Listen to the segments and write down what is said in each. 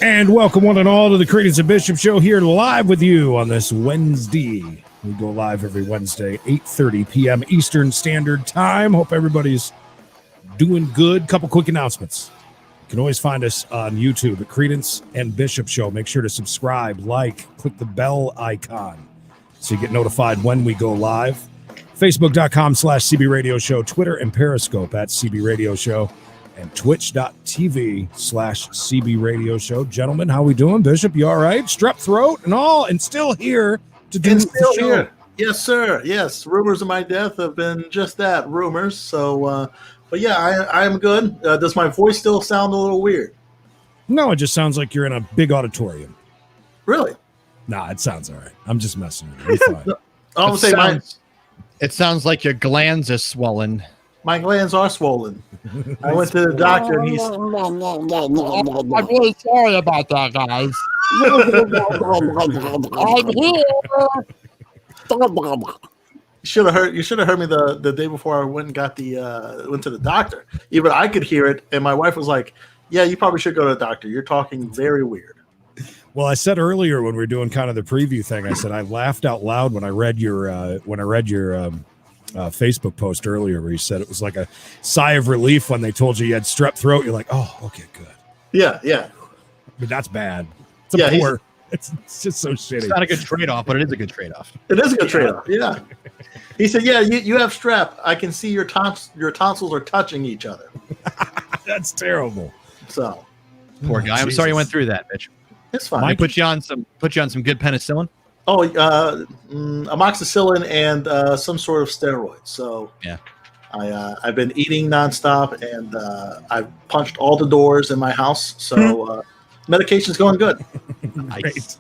And welcome one and all to the Creedence and Bishop Show here live with you on this Wednesday. We go live every Wednesday, 8:30 p.m. Eastern Standard Time. Hope everybody's doing good. Couple quick announcements. You can always find us on YouTube at Creedence and Bishop Show. Make sure to subscribe, like, click the bell icon so you get notified when we go live. Facebook.com/CB Radio Show, Twitter and Periscope at CB Radio Show, and twitch.tv/CB Radio Show. Gentlemen, how we doing? Bishop, you all right? Strep throat and all, and still here to do the show. Here. Yes, sir. Yes, rumors of my death have been just that, rumors. So, but yeah, I am good. Does my voice still sound a little weird? No, it just sounds like you're in a big auditorium. Really? Nah, it sounds all right. I'm just messing with you. You're fine. I would say it sounds like your glands are swollen. my glands are swollen. I went to the doctor and he's... I'm really sorry about that, guys. I'm here. You should have heard me the day before I went and got went to the doctor. Even I could hear it, and my wife was like, "Yeah, you probably should go to the doctor. You're talking very weird." Well, I said earlier when we were doing kind of the preview thing, I said I laughed out loud when I read your Facebook post earlier, where you said it was like a sigh of relief when they told you had strep throat. You're like, "Oh, okay, good." Yeah, yeah. But that's bad. It's just so shitty. It's not a good trade-off, but it is a good trade-off. It is a good trade-off. Yeah. He said, "Yeah, you have strep. I can see your tonsils are touching each other." That's terrible. So, poor guy. I'm sorry you went through that, Mitch. It's fine. Mike put you on some good penicillin. Oh, amoxicillin and some sort of steroid. So yeah, I've been eating nonstop, and I've punched all the doors in my house. So medication's going good. Nice. Great.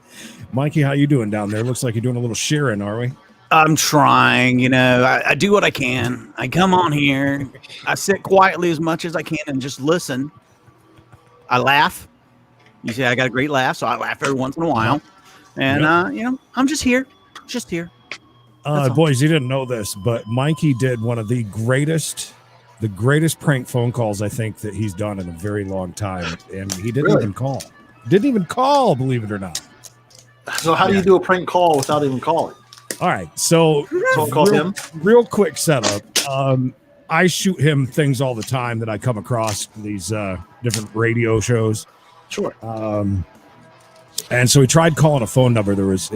Mikey, how you doing down there? Looks like you're doing a little shearing, are we? I'm trying, I do what I can. I come on here. I sit quietly as much as I can and just listen. I laugh. You say I got a great laugh, so I laugh every once in a while. And, I'm just here. Just here. Boys, you didn't know this, but Mikey did one of the greatest prank phone calls I think that he's done in a very long time. And he didn't even call. Didn't even call, believe it or not. So how do you do a prank call without even calling? All right, so real quick setup. I shoot him things all the time that I come across these different radio shows. Sure. And so he tried calling a phone number. There was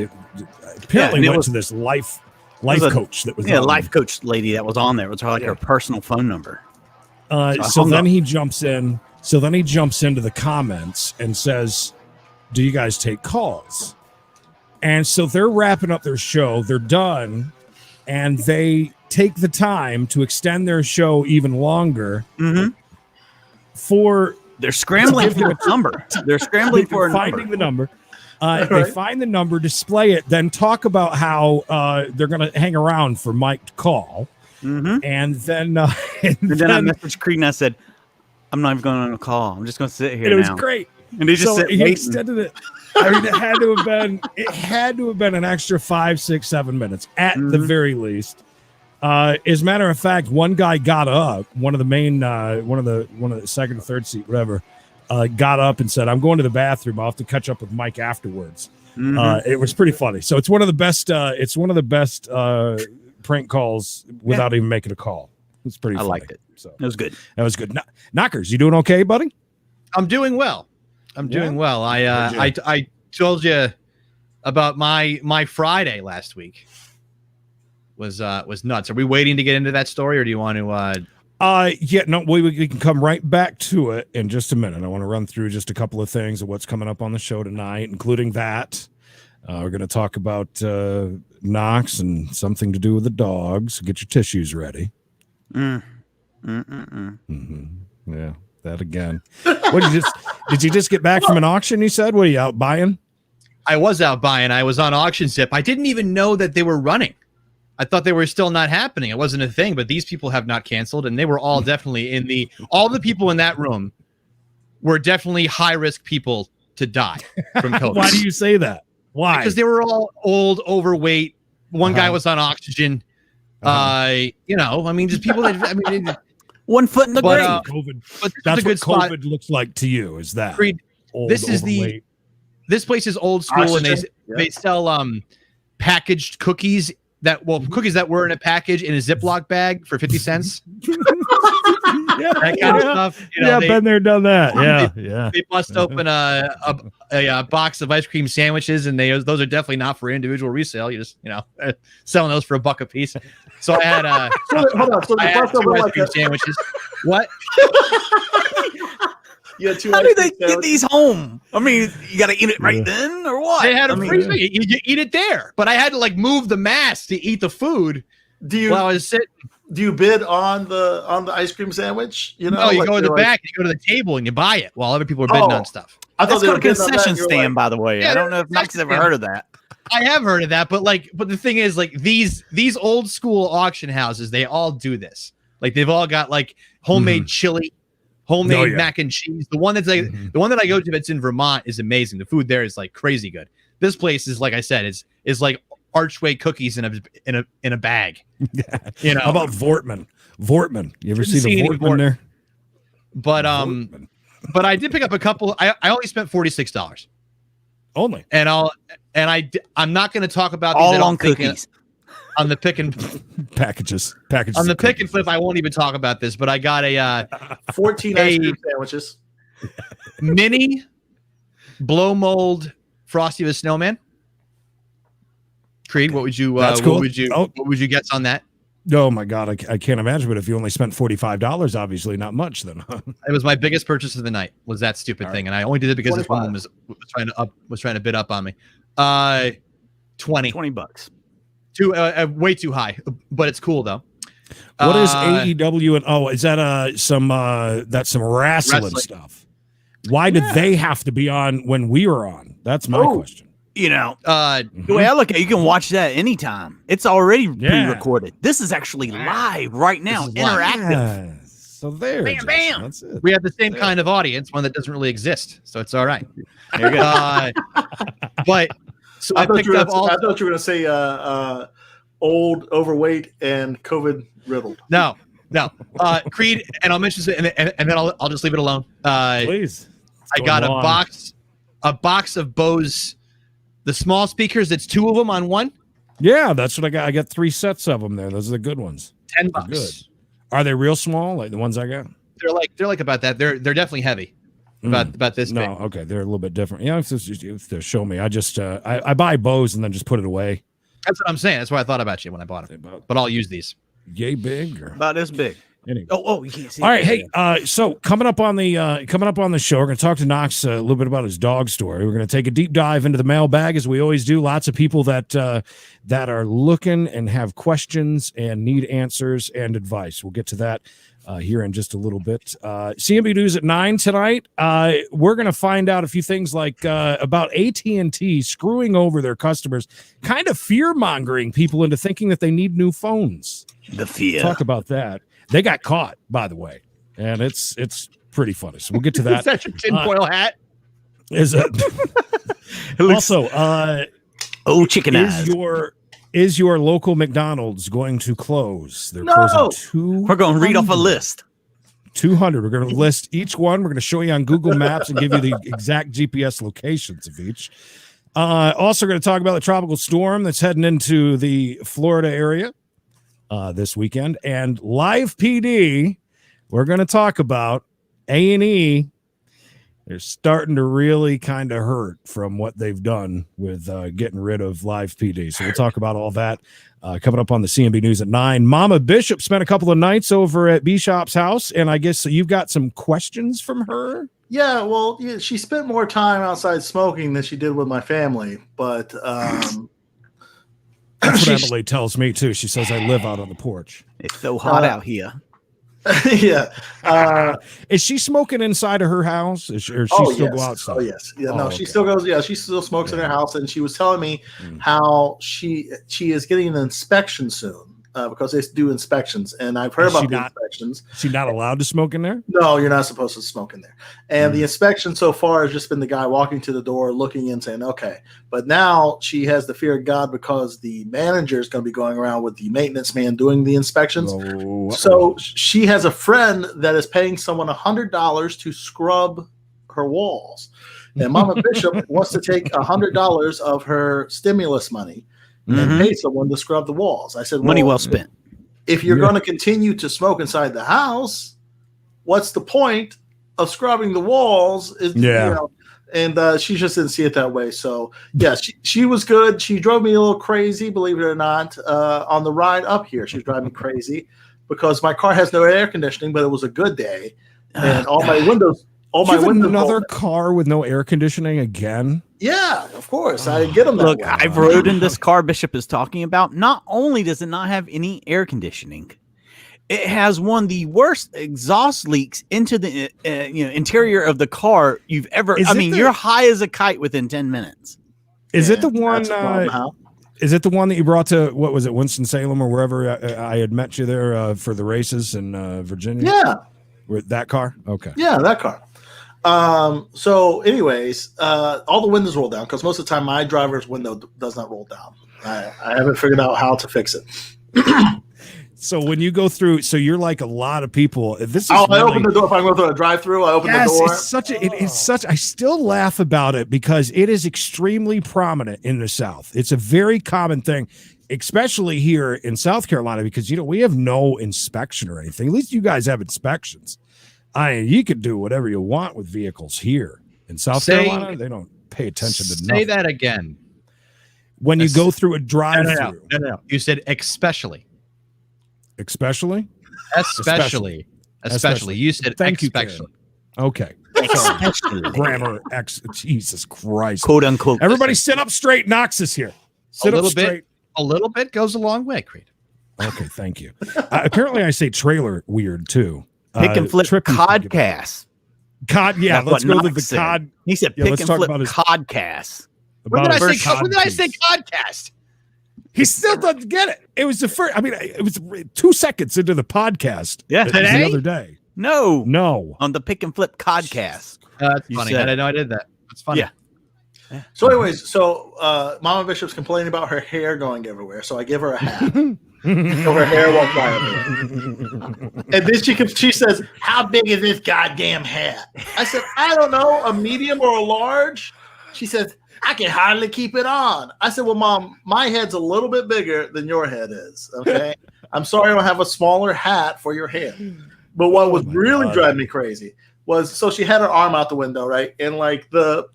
apparently went to this life coach that was life coach lady that was on there. It was her personal phone number. So then he jumps in. So then he jumps into the comments and says, "Do you guys take calls?" And so they're wrapping up their show. They're done, and they take the time to extend their show even longer. Mm-hmm. They're scrambling for a number. They're scrambling for finding the number. They find the number, display it, then talk about how they're going to hang around for Mike to call. Mm-hmm. And then I messaged Creedence and I said, "I'm not even going on a call. I'm just going to sit here." And it now. was great. And he just extended it. I mean, it had to have been an extra 5, 6, 7 minutes at the very least. As a matter of fact, one guy got up, one of the second or third seat, whatever, got up and said, "I'm going to the bathroom. I'll have to catch up with Mike afterwards." It was pretty funny. So it's one of the best. It's one of the best prank calls without even making a call. It's pretty funny. I liked it. So it was good. That was good. Knockers, you doing okay, buddy? I'm doing well. I told you about my Friday last week. Was nuts. Are we waiting to get into that story, or do you want to? We can come right back to it in just a minute. I want to run through just a couple of things of what's coming up on the show tonight, including that. We're going to talk about Knox and something to do with the dogs. Get your tissues ready. Yeah, that again. Did you just get back from an auction? You said, what are you out buying? I was out buying. I was on Auction Zip. I didn't even know that they were running. I thought they were still not happening. It wasn't a thing, but these people have not canceled, and they were all definitely all the people in that room were definitely high-risk people to die from COVID. Why do you say that? Why? Because they were all old, overweight. One guy was on oxygen. Just people that, 1 foot in the grave. COVID. But that's what COVID looks like to you, is that? old. This is overweight. this place is old school, and Oxygen? they sell packaged cookies cookies that were in a package in a Ziploc bag for 50 cents. That kind of stuff. You know, been there, done that. Yeah. They bust open a box of ice cream sandwiches, and those are definitely not for individual resale. You just selling those for $1 a piece. So I had Hold on. So I the had bust 2 over ice like cream a, sandwiches. What? you had 2 How ice do cream they get sandwiches? these home? I mean, you got to eat it right then, or what? They had a I mean, freeze. You eat it there, but I had to move the mass to eat the food Do while I was sitting. you bid on the ice cream sandwich? You know, No, you like go in the you're back, you go to the table, and you buy it while other people are bidding Oh. on stuff. I thought that's they called were a bidding on that, concession and you're stand, like, by the way. Yeah, I don't know if Knox has ever concession heard of that. I have heard of that, but the thing is, these old school auction houses, they all do this. They've all got homemade chili, homemade mac and cheese. The one that's the one that I go to that's in Vermont is amazing. The food there is crazy good. This place is, like I said, is like Archway cookies in a bag. How about Vortman? You ever Didn't see see the any Vortman there? But Vortman. but I did pick up a couple. I only spent $46 Only. and I'm not going to talk about these. I All don't on think, cookies. on the pick and Packages on the of pick and cookies. flip. I won't even talk about this, but I got a 14 ice cream sandwiches. mini blow mold Frosty the Snowman. Creed, what would you That's cool. what would you guess on that? Oh my God, I can't imagine. But if you only spent $45, obviously not much. Then It was my biggest purchase of the night. Was that stupid thing, and I only did it because this 25. woman was trying to bid up on me. 20. $20. Way too high, but it's cool though. what is AEW and is that some wrestling stuff? Why did they have to be on when we were on? That's my question. The way I look at it, you can watch that anytime. It's already pre-recorded. This is actually live right now, This is live. interactive. Yeah. So there, Bam, Justin, bam. that's it. We have the same kind of audience, one that doesn't really exist, so it's all right. There you go. But so I I thought picked you were up all. I thought you were going to say old, overweight, and COVID riddled. No. Creed, and I'll mention it, and then I'll just leave it alone. Please. I got a box of Bose, the small speakers. It's 2 of them on one. Yeah, that's what I got. I got 3 sets of them there. Those are the good ones. $10. Good. Are they real small, like the ones I got? They're like about that. They're definitely heavy. About this No, big. okay, they're a little bit different. Yeah, if to show me. I just I buy Bose and then just put it away. That's what I'm saying. That's why I thought about you when I bought it. But I'll use these. Yay big. Or? About this big. Anyway. Oh, you can't see. All right, it. hey, so coming up on the show, we're going to talk to Knox a little bit about his dog story. We're going to take a deep dive into the mailbag as we always do. Lots of people that are looking and have questions and need answers and advice. We'll get to that here in just a little bit. CMB News at 9 tonight. We're going to find out a few things like about AT&T screwing over their customers, kind of fear-mongering people into thinking that they need new phones. The fear. Talk about that. They got caught, by the way, and it's pretty funny. So we'll get to that. Is that your tinfoil hat? Is it? Also, chicken eyes. is your local McDonald's going to close? They're No! closing 200. We're going to read off a list. 200. We're going to list each one. We're going to show you on Google Maps and give you the exact GPS locations of each. Also, going to talk about the tropical storm that's heading into the Florida area this weekend, and live PD. We're going to talk about A&E. They're starting to really kind of hurt from what they've done with getting rid of live PD. So we'll talk about all that coming up on the CMB News at 9. Mama Bishop spent a couple of nights over at Bishop's house, and I guess you've got some questions from her. Yeah, well, she spent more time outside smoking than she did with my family, but That's what Emily tells me too. She says I live out on the porch. It's so hot out here. yeah. Is she smoking inside of her house? Or she still go outside? Oh yes. Yeah, no, she okay. still goes. Yeah, she still smokes in her house, and she was telling me how she is getting an inspection soon because they do inspections, and I've heard about the inspections. She's not allowed to smoke in there? No, you're not supposed to smoke in there. And the inspection so far has just been the guy walking to the door, looking in, saying, okay. But now she has the fear of God because the manager is going to be going around with the maintenance man doing the inspections. So she has a friend that is paying someone $100 to scrub her walls. And Mama Bishop wants to take $100 of her stimulus money and pay someone to scrub the walls. I said, money well spent. If you're going to continue to smoke inside the house, what's the point of scrubbing the walls? And she just didn't see it that way. So, yeah, she was good. She drove me a little crazy, believe it or not, on the ride up here. She was driving me crazy because my car has no air conditioning, but it was a good day. And all my windows another car with no air conditioning again? Yeah, of course. I get them that Look, way. I've rode in this car Bishop is talking about. Not only does it not have any air conditioning, it has one of the worst exhaust leaks into the interior of the car you've ever. You're high as a kite within 10 minutes. Is it the one? Is it the one that you brought to Winston-Salem or wherever I had met you there for the races in Virginia? Yeah, with that car. Okay. Yeah, that car. So, anyways, all the windows roll down because most of the time my driver's window does not roll down. I haven't figured out how to fix it. So when you go through, so you're like a lot of people. I open the door if I go through a drive-through. I open the door. It's such. I still laugh about it because it is extremely prominent in the South. It's a very common thing, especially here in South Carolina, because we have no inspection or anything. At least you guys have inspections. You could do whatever you want with vehicles here in South Carolina. They don't pay attention to nothing. Say that again. When you go through a drive-through. No. You said especially. Especially. You said Thank especially. You, okay. Grammar Jesus Christ. Quote unquote. Everybody sit up straight. Knox is here. Sit up straight. A little bit goes a long way, Creed. Okay, thank you. Apparently I say trailer weird too. Pick and flip codcast. Let's go to the cod. He said pick and flip codcast. When did I say codcast? He still doesn't get it. It was the first. It was 2 seconds into the podcast. Yeah, the other day. No, on the pick and flip codcast. That's funny. I didn't know I did that. That's funny. Yeah. So, anyways, Mama Bishop's complaining about her hair going everywhere. So I give her a hat. So her hair won't fly everywhere. And then she says, "How big is this goddamn hat?" I said, "I don't know, a medium or a large." She says, "I can hardly keep it on." I said, "Well, Mom, my head's a little bit bigger than your head is. Okay, I'm sorry I don't have a smaller hat for your hair." But what was really driving me crazy was, so she had her arm out the window, right? And like the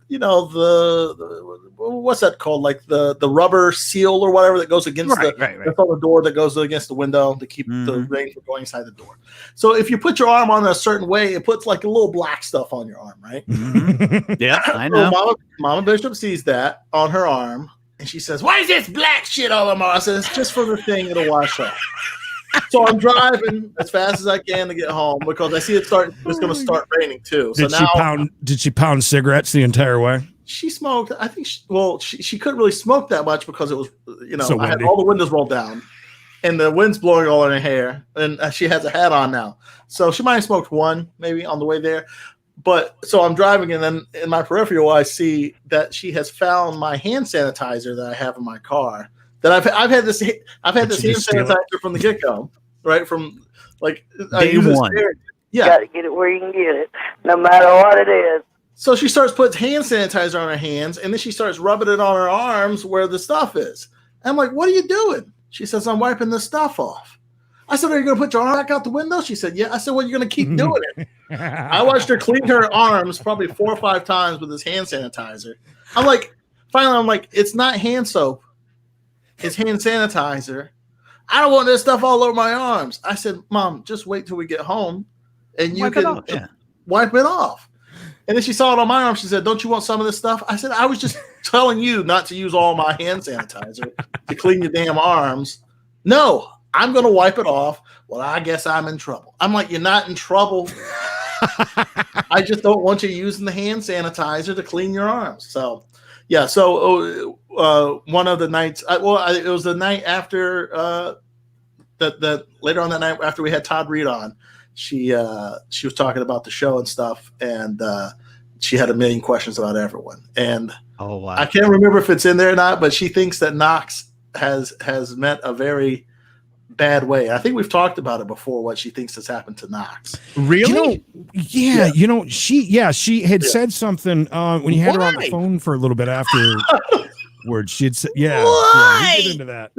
what's that called? Like the rubber seal or whatever that goes against that's on the door that goes against the window to keep the rain from going inside the door. So if you put your arm on a certain way, it puts like a little black stuff on your arm, right? Yeah, I know. So Mama Bishop sees that on her arm and she says, "Why is this black shit all over my arm?" I said, "It's just for the thing, it'll wash off." So I'm driving as fast as I can to get home because I see it's going to start raining too. So did she pound cigarettes the entire way? She smoked. I think she couldn't really smoke that much because it was so I had all the windows rolled down and the wind's blowing all in her hair and she has a hat on now. So she might have smoked one maybe on the way there. But so I'm driving and then in my peripheral I see that she has found my hand sanitizer that I have in my car. That I've had this hand sanitizer from the get-go, right? From like day one. Yeah. You got to get it where you can get it, no matter what it is. So she starts putting hand sanitizer on her hands, and then she starts rubbing it on her arms where the stuff is. And I'm like, "What are you doing?" She says, "I'm wiping the stuff off." I said, "Are you going to put your arm back out the window?" She said, "Yeah." I said, "Well, you're going to keep doing it." I watched her clean her arms probably 4 or 5 times with this hand sanitizer. Finally, I'm like, "It's not hand soap. It's hand sanitizer. I don't want this stuff all over my arms." I said, "Mom, just wait till we get home and you can wipe it off." And then she saw it on my arm. She said, "Don't you want some of this stuff?" I said, "I was just telling you not to use all my hand sanitizer to clean your damn arms." "No, I'm going to wipe it off." "Well, I guess I'm in trouble." I'm like, "You're not in trouble. I just don't want you using the hand sanitizer to clean your arms." So, yeah. So one of the nights, it was the night after that later on that night after we had Todd Reed on, she was talking about the show and stuff, and she had a million questions about everyone. And I can't remember if it's in there or not, but she thinks that Knox has met a very bad way. I think we've talked about it before. What she thinks has happened to Knox. Really? She had said something when you had her on the phone for a little bit afterwards. She'd said, we get into that.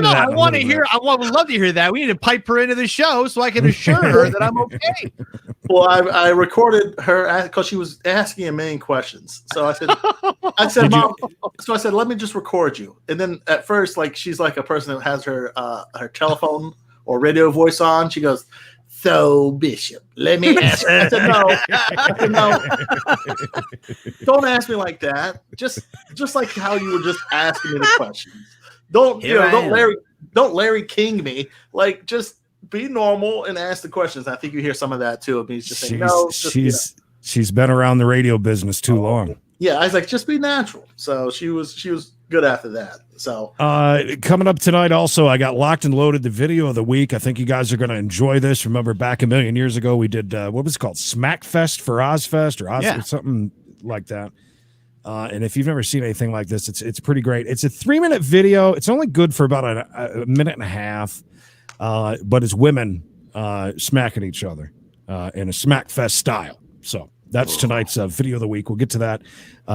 I want to hear. I would love to hear that. We need to pipe her into the show so I can assure her that I'm okay. Well, I recorded her because she was asking a million questions. So I said, Mom. So I said, let me just record you. And then at first, like she's like a person that has her telephone or radio voice on. She goes, "So Bishop, let me ask." I said, no. Don't ask me like that. Just like how you were just asking me the questions. Don't Larry King me. Like, just be normal and ask the questions. I think you hear some of that too. Of me just saying, no. She's been around the radio business too long. Yeah, I was like, just be natural. So she was good after that. So coming up tonight, also, I got Locked and Loaded, the video of the week. I think you guys are going to enjoy this. Remember, back a million years ago, we did what was it called, Smackfest for Ozfest or something like that. And if you've never seen anything like this, it's pretty great. It's a 3-minute video. It's only good for about a minute and a half, but it's women smacking each other in a Smackfest style. So that's tonight's video of the week. We'll get to that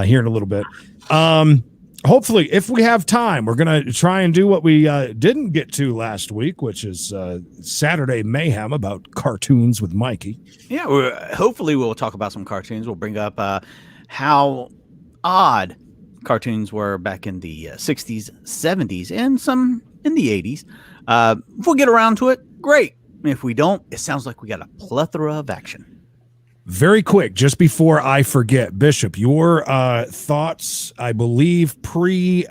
here in a little bit. Hopefully, if we have time, we're going to try and do what we didn't get to last week, which is Saturday Mayhem about cartoons with Mikey. Yeah, hopefully we'll talk about some cartoons. We'll bring up how odd cartoons were back in the 60s, 70s, and some in the 80s. If we'll get around to it, great. If we don't, it sounds like we got a plethora of action. Very quick, just before I forget, Bishop, your thoughts, I believe, pre-baseball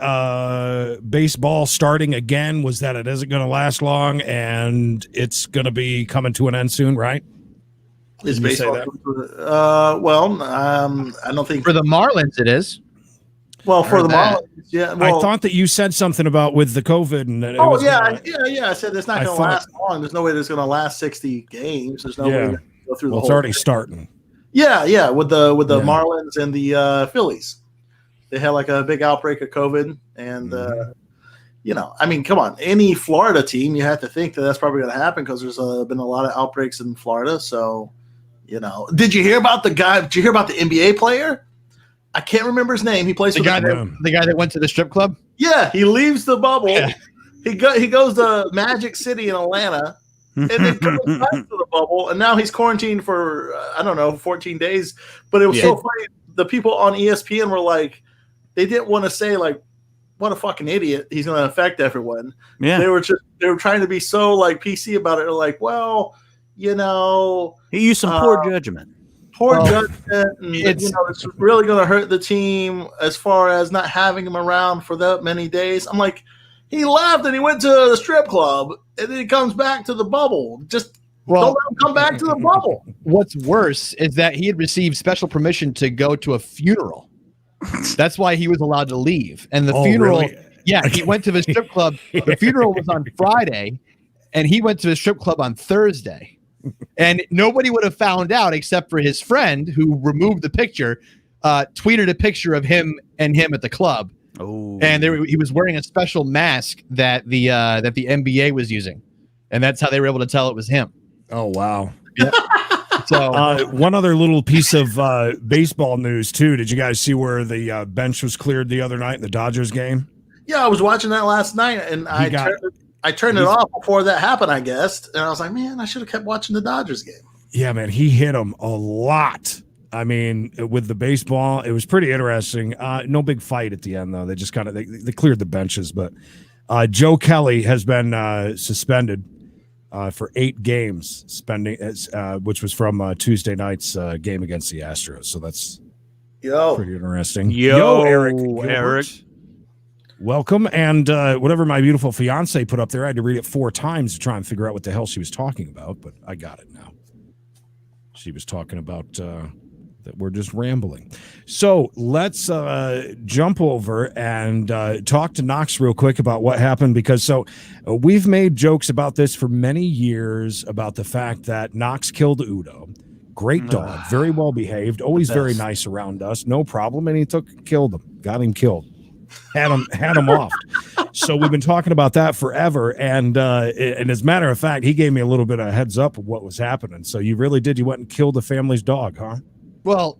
starting again was that it isn't going to last long and it's going to be coming to an end soon, right? Is baseball? I don't think for the Marlins it is. Well, for the Marlins, yeah. Well, I thought that you said something about with the COVID. And I said it's not going to last long. There's no way it's going to last 60 games. There's no way. Go through it's already starting. Yeah, with the Marlins and the Phillies, they had like a big outbreak of COVID, and I mean, come on, any Florida team, you have to think that that's probably going to happen because there's been a lot of outbreaks in Florida. So, did you hear about the guy? Did you hear about the NBA player? I can't remember his name. He plays the guy that went to the strip club. Yeah, he leaves the bubble. Yeah. He goes to Magic City in Atlanta. And then comes back to the bubble, and now he's quarantined for 14 days. But it was so funny. The people on ESPN were like, they didn't want to say like, "What a fucking idiot! He's going to affect everyone." Yeah, they were trying to be so like PC about it. They're like, well, he used some poor judgment. Judgment. And, it's really going to hurt the team as far as not having him around for that many days. I'm like, he left and he went to the strip club, and then he comes back to the bubble. Just don't let him come back to the bubble. What's worse is that he had received special permission to go to a funeral. That's why he was allowed to leave. And the funeral, really? Yeah, he went to the strip club. The funeral was on Friday, and he went to the strip club on Thursday. And nobody would have found out except for his friend who removed the picture, tweeted a picture of him at the club. Oh. And he was wearing a special mask that the NBA was using, and that's how they were able to tell it was him. Oh wow! Yeah. So one other little piece of baseball news too. Did you guys see where the bench was cleared the other night in the Dodgers game? Yeah, I was watching that last night, and I turned it off before that happened, I guess. And I was like, man, I should have kept watching the Dodgers game. Yeah, man, he hit him a lot. I mean, with the baseball, it was pretty interesting. No big fight at the end, though. They just kind of they cleared the benches. But Joe Kelly has been suspended for 8 games, which was from Tuesday night's game against the Astros. So that's pretty interesting. Yo, Eric. Welcome. And whatever my beautiful fiance put up there, I had to read it 4 times to try and figure out what the hell she was talking about. But I got it now. She was talking about that we're just rambling. So let's jump over and talk to Knox real quick about what happened, because we've made jokes about this for many years about the fact that Knox killed Udo. Great dog, very well behaved, always very nice around us, no problem, and he killed him, got him killed, had him off. So we've been talking about that forever. And as a matter of fact, he gave me a little bit of a heads up of what was happening. So you really did. You went and killed the family's dog, huh? Well,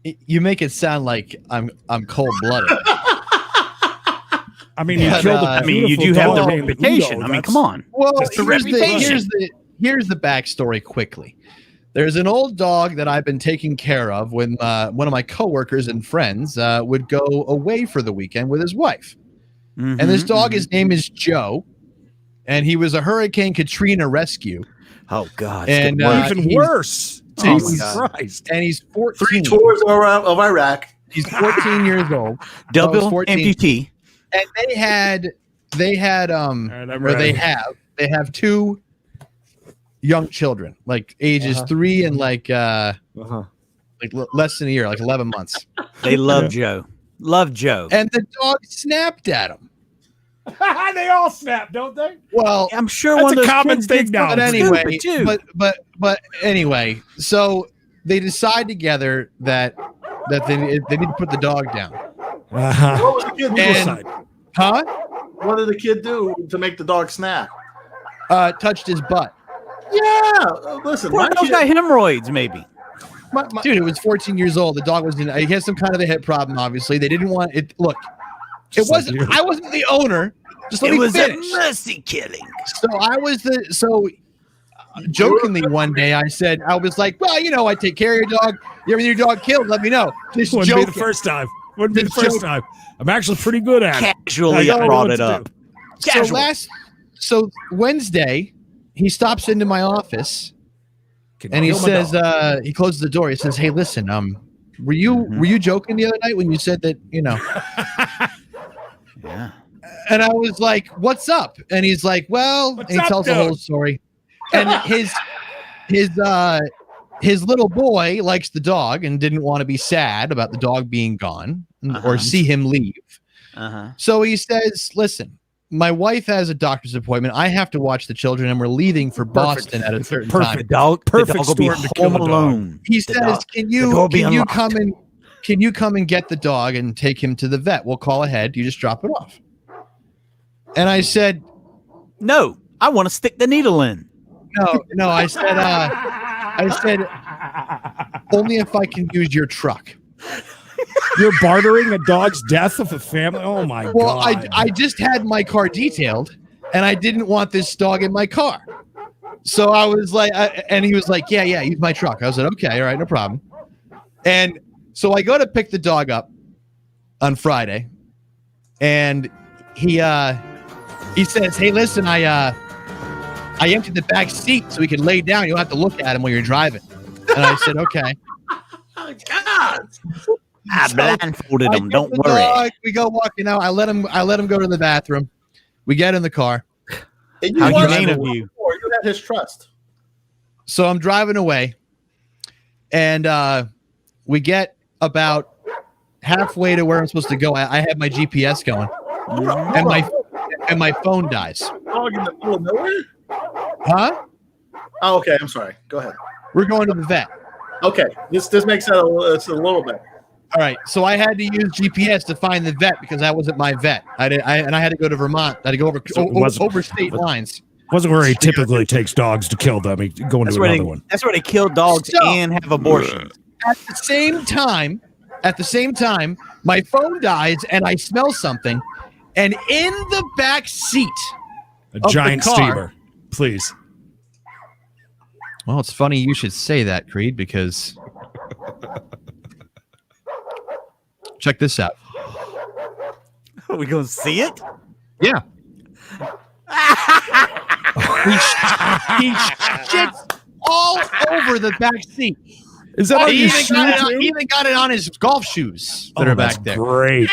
you make it sound like I'm cold blooded. I mean, you killed a you do have the dog named reputation. Ludo. I mean, come on. Well, That's the reputation. here's the backstory quickly. There's an old dog that I've been taking care of when one of my coworkers and friends would go away for the weekend with his wife. Mm-hmm, And this dog, his name is Joe, and he was a Hurricane Katrina rescue. Oh God! And Even worse. Oh, Jesus my God. Christ. And he's 14. 3 tours of Iraq. He's 14 years old. double 14. amputee. And they have 2 young children, like ages 3 and like less than a year, like 11 months. They love Joe. Love Joe. And the dog snapped at him. They all snap, don't they? Well, I'm sure That's one of a those common kids thing did now. but something anyway, stupid, too. but anyway, so they decide together that they need to put the dog down. What was the kid do? And- Huh? What did the kid do to make the dog snap? Touched his butt. Yeah, listen, Poor my dog's kid, got hemorrhoids, maybe. my, Dude, it was 14 years old. The dog was he had some kind of a hip problem, obviously. They didn't want it. Look, Just it wasn't, like you. I wasn't the owner. Just let It me was finish. a mercy killing. Jokingly one day I said, I was like, well, I take care of your dog. You ever need your dog killed? Let me know. Just Wouldn't be the joking. first time. Wouldn't be the Just first joking. time. I'm actually pretty good at it. Casually I know brought what it to up. do. Casual. So Wednesday, he stops into my office Can and he kill my says, dog. he closes the door. He says, hey, listen, were you joking the other night when you said that, Yeah. And I was like, what's up? And he's like, well, What's and he up, tells the dude? whole story. And his little boy likes the dog and didn't want to be sad about the dog being gone or see him leave. Uh-huh. So he says, listen, my wife has a doctor's appointment. I have to watch the children and we're leaving for Boston at a certain time. Perfect. The Perfect dog will be storm to kill home a dog. alone. He The says, dog- can the door will be you unlocked. come and get the dog and take him to the vet? We'll call ahead. You just drop it off. And I said, No, I want to stick the needle in. no. I said, only if I can use your truck. You're bartering a dog's death of a family? Oh, my Well, God. I just had my car detailed, and I didn't want this dog in my car. So I was like, and he was like, yeah, use my truck. I was like, okay, all right, no problem. And so I go to pick the dog up on Friday, and he says, hey, listen, I emptied the back seat so he could lay down. You don't have to look at him when you're driving. And I said, okay. oh, God. I blindfolded I him. get Don't the worry. dog, we go walking out. I let him go to the bathroom. We get in the car. And you How watched humane him of you. before. You had his trust. So I'm driving away, and we get about halfway to where I'm supposed to go. I have my GPS going, and my phone dies. Dog in the middle of nowhere? Huh? Oh, okay. I'm sorry. Go ahead. We're going to the vet. Okay. This makes that it's a little bit. All right. So I had to use GPS to find the vet because that wasn't my vet. I had to go to Vermont. I had to go over state lines. Wasn't where he typically takes dogs to kill them. He go into another one. That's where they kill dogs So- and have abortions. At the same time, my phone dies and I smell something, and in the back seat A the giant car. steamer. Please. Well, it's funny you should say that, Creed, because check this out. Are we going to see it? Yeah. he shits all over the back seat. Is that on He your even shoe, got, too? he even got it on his golf shoes that are that's back there. great.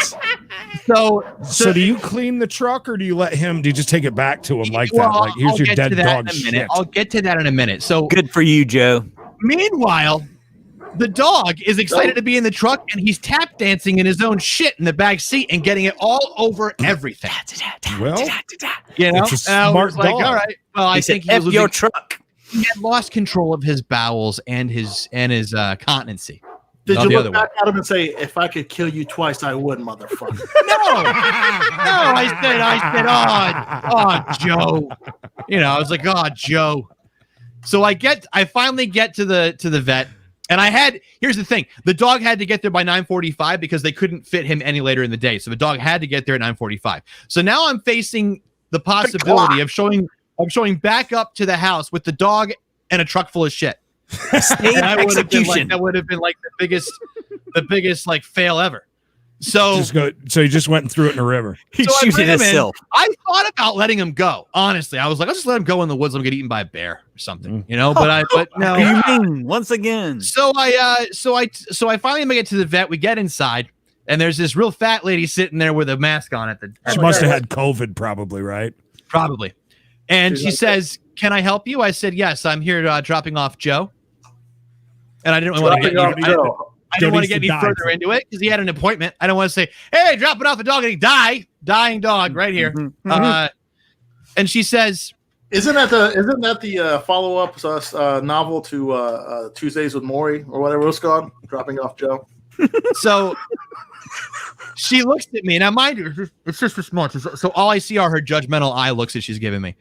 So Do you clean the truck or do you let him? Do you just take it back to him like that? Like, here's I'll your get dead to that dog in a shit. minute. I'll get to that in a minute. So Good for you, Joe. meanwhile, the dog is excited to be in the truck and he's tap dancing in his own shit in the back seat and getting it all over everything. Well, You know, It's a And I was smart like, dog. all right. Well, I He said, think he was F your losing, truck. he had lost control of his bowels and his continency. Did No, you the look other back at him and say, "If I could kill you twice, I would, motherfucker"? No, I said, oh, Joe. You know, I was like, oh, Joe. So I finally get to the vet, and here's the thing: the dog had to get there by 9:45 because they couldn't fit him any later in the day. So the dog had to get there at 9:45. So now I'm facing the possibility of showing back up to the house with the dog and a truck full of shit. State execution. That would have been like the biggest like fail ever. So he just went and threw it in a river. He'd I shoot bring it him in. himself. I thought about letting him go. Honestly, I was like, I'll just let him go in the woods. I'm gonna get eaten by a bear or something, you know. But no. You mean once again? So I finally make it to the vet. We get inside, and there's this real fat lady sitting there with a mask on at the. She must have had COVID, probably, right? Probably. And she says, "Can I help you?" I said, "Yes, I'm here dropping off Joe." And I didn't really want to get I didn't want to get any further into it because he had an appointment. I don't want to say, "Hey, dropping off a dog and he dying dog right here." And she says, "Isn't that the follow up novel to Tuesdays with Maury or whatever it was called? Dropping off Joe." So she looks at me. Now, mind you, it's just this much. So all I see are her judgmental eye looks that she's giving me,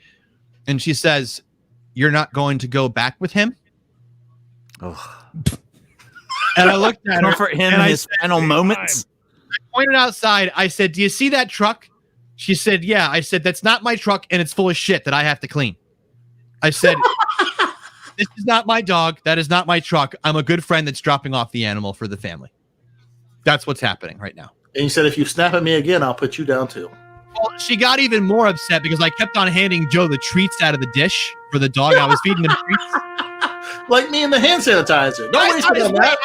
and she says, "You're not going to go back with him?" Oh. And I looked at her, comfort him in his final moments. I pointed outside. I said, "Do you see that truck?" She said, "Yeah." I said, "That's not my truck, and it's full of shit that I have to clean." I said, "This is not my dog. That is not my truck. I'm a good friend that's dropping off the animal for the family." That's what's happening right now. And you said, "If you snap at me again, I'll put you down too." Well, she got even more upset because I kept on handing Joe the treats out of the dish for the dog. I was feeding him treats. Like me and the hand sanitizer. Don't waste it on that.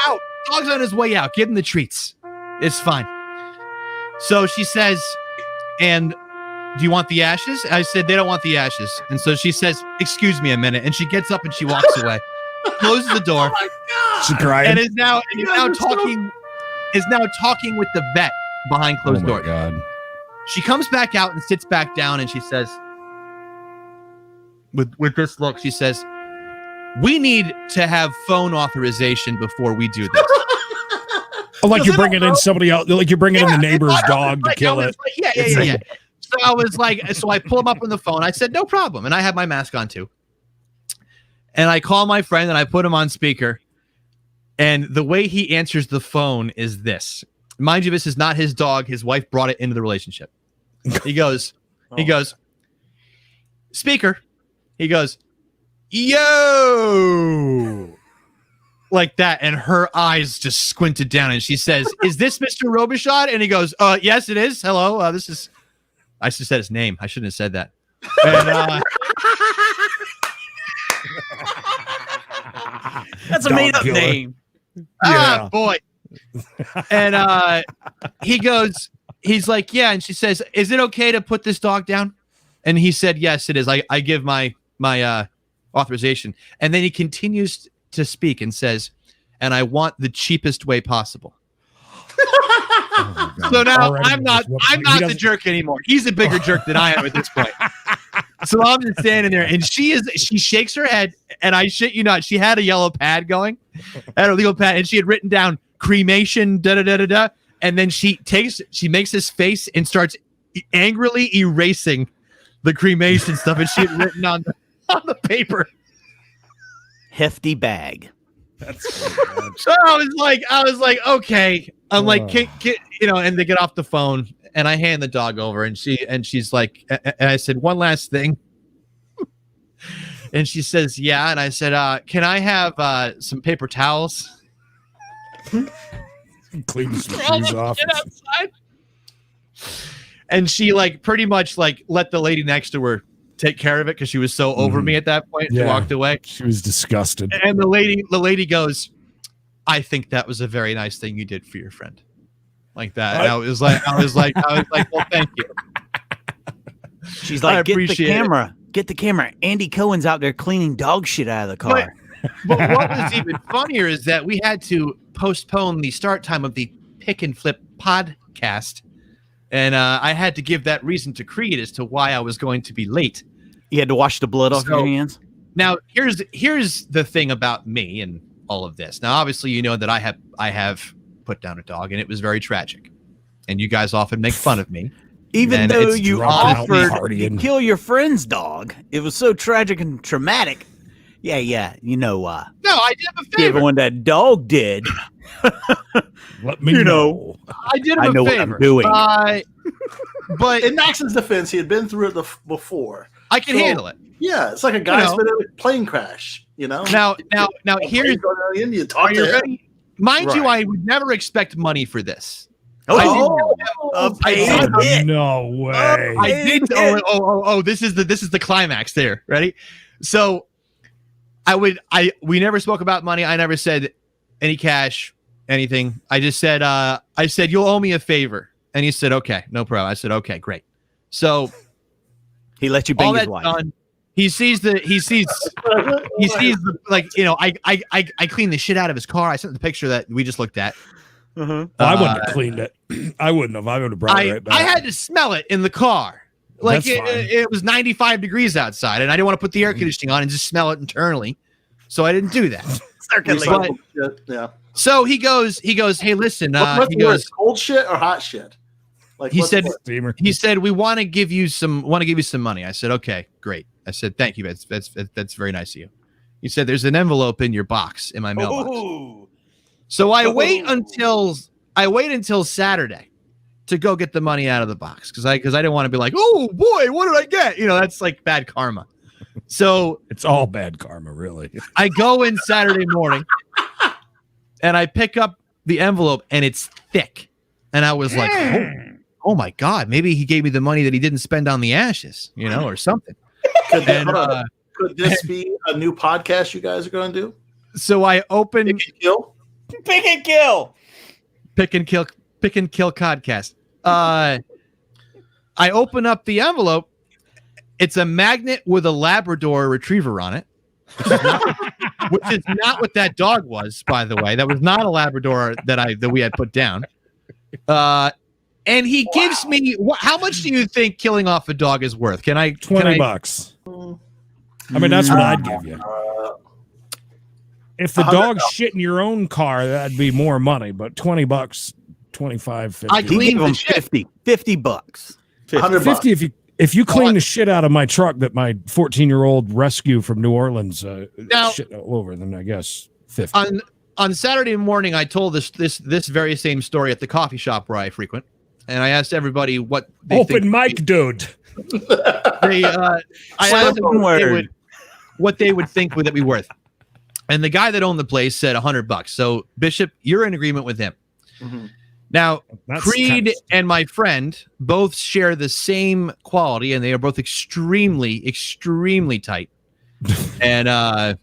Dog's on his way out. Give him the treats. It's fine. So she says, "And do you want the ashes?" I said, "They don't want the ashes." And so she says, "Excuse me a minute." And she gets up and she walks away, closes the door. Oh my God. She crying. And is now talking with the vet behind closed doors. God. She comes back out and sits back down and she says, with this look, she says, "We need to have phone authorization before we do this." Oh, like you're bringing in somebody else, like you're bringing in the neighbor's dog to kill it. Yeah. So I was like, so I pull him up on the phone. I said, "No problem." And I have my mask on too. And I call my friend and I put him on speaker. And the way he answers the phone is this. Mind you, this is not his dog. His wife brought it into the relationship. He goes, "Speaker." He goes, "Yo," like that, and her eyes just squinted down, and she says, "Is this Mr. Robichaud?" And he goes, "Yes, it is. Hello, this is." I should have said his name. I shouldn't have said that. And, That's a made-up name. Yeah. Boy. And he goes, he's like, "Yeah," and she says, "Is it okay to put this dog down?" And he said, "Yes, it is. I give my authorization." And then he continues to speak and says, "And I want the cheapest way possible." So now I'm not the jerk anymore. He's a bigger jerk than I am at this point. So I'm just standing there, and she shakes her head, and I shit you not, she had a yellow pad going, had a legal pad, and she had written down cremation, and then she makes this face and starts angrily erasing the cremation stuff, and she had written on the paper. Hefty bag. So I was like, okay. I'm like, and they get off the phone, and I hand the dog over, and she's like, and I said, "One last thing." And she says, "Yeah." And I said, "Can I have some paper towels?" Clean some shoes off. Get outside. And she pretty much let the lady next to her take care of it because she was so over me at that point. Yeah. She walked away. She was disgusted. And the lady goes, "I think that was a very nice thing you did for your friend." Like that. And I was like, "Well, thank you." She's like, "Get the camera. Get the camera. Andy Cohen's out there cleaning dog shit out of the car." But what was even funnier is that we had to postpone the start time of the Pick and Flip podcast. And I had to give that reason to Creed as to why I was going to be late. You had to wash the blood off your hands? Now, here's the thing about me and all of this. Now, obviously, you know that I have put down a dog, and it was very tragic. And you guys often make fun of me. Even And though it's you drunk out offered partying. to kill your friend's dog, it was so tragic and traumatic. Yeah. You know, No, I did him a give favor. everyone that dog did. Let me You know. I did him I know a what favor. I'm doing. But In Knox's defense, he had been through it before. I can So- handle it. Yeah, it's like a guy's know. been in a plane crash. You know. Now, here's. you Are talk you to him. ready? Mind you, Right. I would never expect money for this. Oh, I did. hit. No way. I did. Oh! This is the climax. There, ready? So, we never spoke about money. I never said any cash, anything. I just said, you'll owe me a favor, and he said, okay, no problem. I said, okay, great. So He let you all bang his that wife. done. He sees the I cleaned the shit out of his car. I sent the picture that we just looked at. I wouldn't have cleaned it. I wouldn't have. I would have brought it right back. I had to smell it in the car. Like That's fine. it was 95 degrees outside, and I didn't want to put the air conditioning on and just smell it internally. So I didn't do that. Recycled shit, yeah. So he goes, hey, listen, What's he worse, goes, cold shit or hot shit? Like he what's said, worse? Steamer. he said, we want to give you some money. I said, okay, great. I said, thank you. That's very nice of you. He said, there's an envelope in your box in my mailbox. Ooh. So I wait until Saturday to go get the money out of the box because I didn't want to be like, oh boy, what did I get? You know, that's like bad karma. So It's all bad karma, really. I go in Saturday morning and I pick up the envelope and it's thick. And I was like, oh my God, maybe he gave me the money that he didn't spend on the ashes, you know, or something. Could, And, could this be a new podcast you guys are going to do? So I open Pick and Kill? Pick and kill. Pick and Kill podcast. I open up the envelope. It's a magnet with a Labrador retriever on it, which is not what that dog was, by the way. That was not a Labrador that we had put down. And he gives me how much do you think killing off a dog is worth? Can I $20. I mean, that's what I'd give you. If the dog's shit in your own car, that'd be more money. But $20, 25, 50. I He cleaned gave the him shit. $50. 100 bucks. 50 if you clean the shit out of my truck that my 14-year-old rescue from New Orleans Now- shit all over, then I guess 50. On Saturday morning, I told this very same story at the coffee shop where I frequent, and I asked everybody what they Open think. mic, dude. I asked them Word. what they would think would it be worth, and the guy that owned the place said $100. So Bishop, you're in agreement with him. Mhm. Now, That's Creed kinda- and my friend both share the same quality, and they are both extremely, extremely tight. And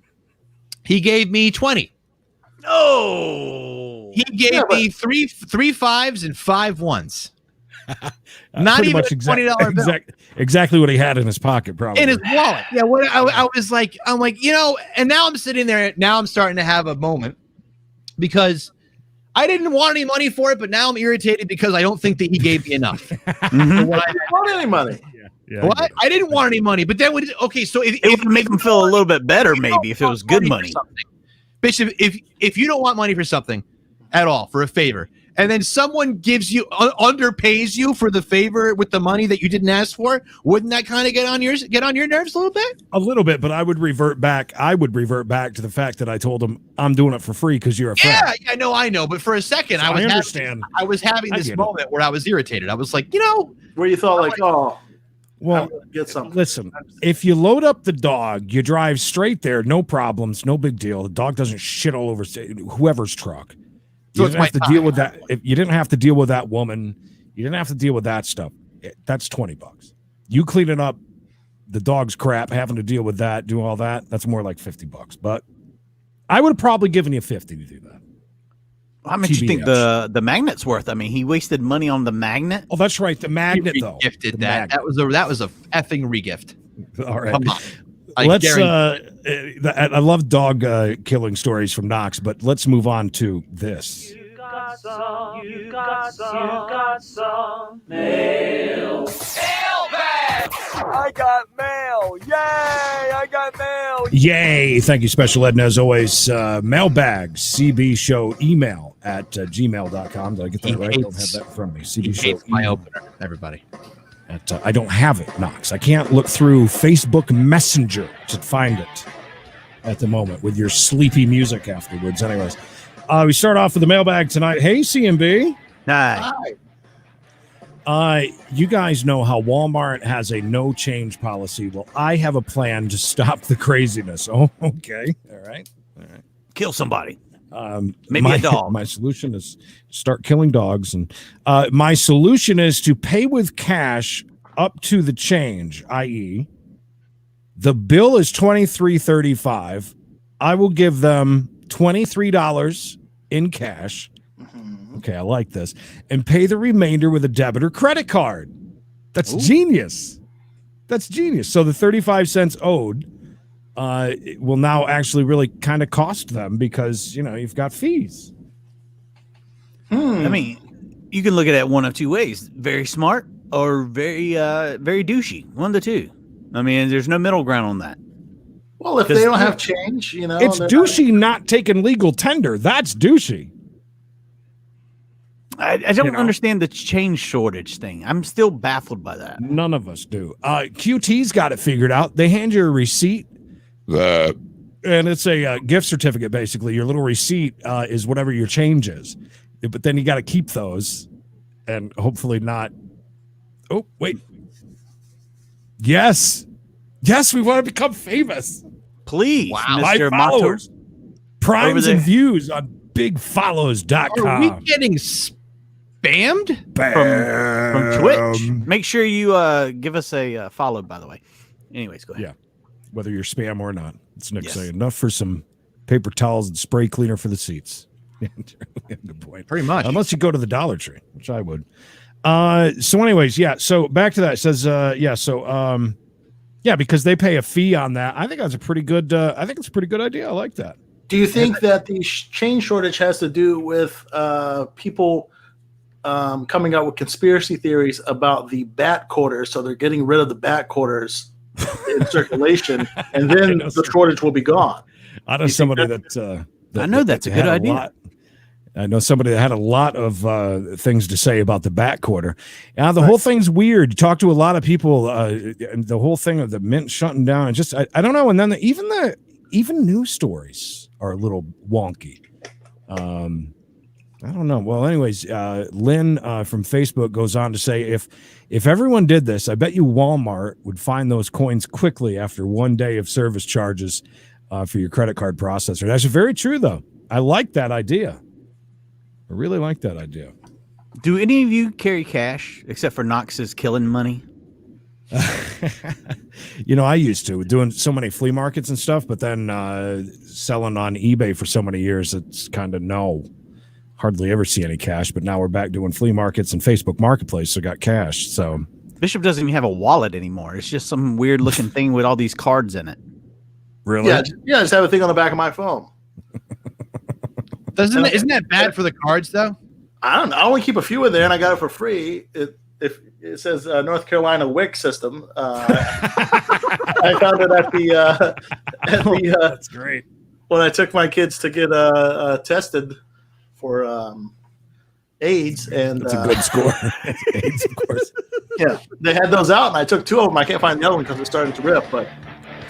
he gave me 20. Oh. He gave me three fives and 5 ones. Not Pretty even much a $20 bill exactly what he had in his pocket, probably. in his wallet. Yeah, what I was like, you know, and now I'm sitting there. Now I'm starting to have a moment because I didn't want any money for it, but now I'm irritated because I don't think that he gave me enough. For what I You don't want any money. Yeah, What? I didn't want any money, but then so if It would make him feel a little bit better, maybe, if it was good money. Bishop, if you don't want money for something at all, for a favor, and then someone gives you underpays you for the favor with the money that you didn't ask for, wouldn't that kind of get on your nerves a little bit? a little bit, but I would revert back to the fact that I told him I'm doing it for free because you're a friend. Yeah, I know. But for a second, So I understand. I was having I this get it. moment where I was irritated. I was like, you know, Where you thought like, oh, Well, I'm gonna get something. listen, if you load up the dog, you drive straight there, no problems, no big deal. The dog doesn't shit all over whoever's truck. So You it's didn't have my to deal with that. If you didn't have to deal with that woman, you didn't have to deal with that stuff. That's $20. You cleaning up the dog's crap, having to deal with that, do all that. That's more like $50. But I would have probably given you 50 to do that. How much do you think the magnet's worth? I mean, he wasted money on the magnet. Oh, that's right. The magnet, though. gifted The that. magnet. That was a effing regift. All right. Come on. I Let's. guarantee- I love dog killing stories from Knox, but let's move on to this. You got some mail. Mailbag! I got mail. Yay! I got mail. Yay. Thank you, Special Ed. And as always, mailbag, CB show email at gmail.com. Did I get that right? I don't have that from me. CB show Hates my email. opener, everybody. I don't have it, Knox. I can't look through Facebook Messenger to find it at the moment with your sleepy music afterwards. Anyways, we start off with the mailbag tonight. Hey, CMB. Nice. You guys know how Walmart has a no change policy. Well, I have a plan to stop the craziness. Oh, okay. All right. Kill somebody. Maybe a dog. My solution is start killing dogs. And my solution is to pay with cash up to the change, i.e., the bill is $23.35. I will give them $23 in cash. Okay, I like this. And pay the remainder with a debit or credit card. That's genius. That's genius. So the 35 cents owed it will now actually really kind of cost them because, you've got fees. I mean, you can look at it one of two ways. Very smart or very douchey. One of the two. I mean, there's no middle ground on that. Well, if they don't have change, It's douchey not taking legal tender. That's douchey. I don't understand the change shortage thing. I'm still baffled by that. None of us do. QT's got it figured out. They hand you a receipt. And it's a gift certificate, basically. Your little receipt is whatever your change is. But then you got to keep those and hopefully not. Oh, wait. Yes, we want to become famous. Please, Wow. Mr. My followers. Primes and views on bigfollows.com. Are we getting spammed? From Twitch. Make sure you give us a follow, by the way. Anyways, go ahead. Yeah. Whether you're spam or not. It's Nick Yes. saying enough for some paper towels and spray cleaner for the seats. Good point. Pretty much. Unless you go to the Dollar Tree, which I would. So anyways, yeah. So back to that. It says, because they pay a fee on that. I think that's a pretty good. I think it's a pretty good idea. I like that. Do you think that the change shortage has to do with people coming out with conspiracy theories about the bat quarters? So they're getting rid of the bat quarters in circulation, and then the shortage will be gone. I know somebody that I know that's a good idea. I know somebody that had a lot of things to say about the bat quarter. Now, the whole thing's weird. You talk to a lot of people, and the whole thing of the mint shutting down, and just I don't know. And then even news stories are a little wonky. I don't know. Well, anyways, Lynn from Facebook goes on to say, if everyone did this, I bet you Walmart would find those coins quickly after one day of service charges for your credit card processor. That's very true, though. I like that idea. I really like that idea. Do any of you carry cash except for Knox's killing money? I used to doing so many flea markets and stuff, but then selling on eBay for so many years, it's kind of hardly ever see any cash. But now we're back doing flea markets and Facebook Marketplace, so got cash. So Bishop doesn't even have a wallet anymore. It's just some weird looking thing with all these cards in it. really, Yeah, I just have a thing on the back of my phone. Isn't that bad for the cards though? I don't know. I only keep a few in there, and I got it for free. If it says North Carolina WIC system, I found it at the that's great. when I took my kids to get tested for AIDS, and That's a good score. AIDS, of course. yeah, they had those out, and I took two of them. I can't find the other one because it started to rip. But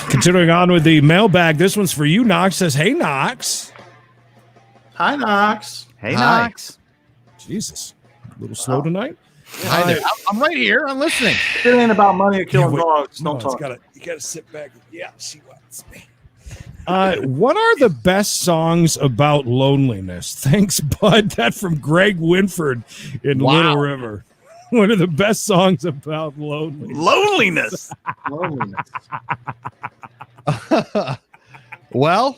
Continuing on with the mailbag, this one's for you, Knox. Says, hey, Knox. hi, Knox. Hey, Hi. Knox. Jesus, a little slow tonight. Hi there. I'm right here. I'm listening. If it ain't about money or killing wait. dogs, No, don't talk. you gotta sit back. Yeah, she wants me. What are the best songs about loneliness? Thanks, Bud. That from Greg Winford in Wow. Little River. What are the best songs about loneliness? Loneliness. Well,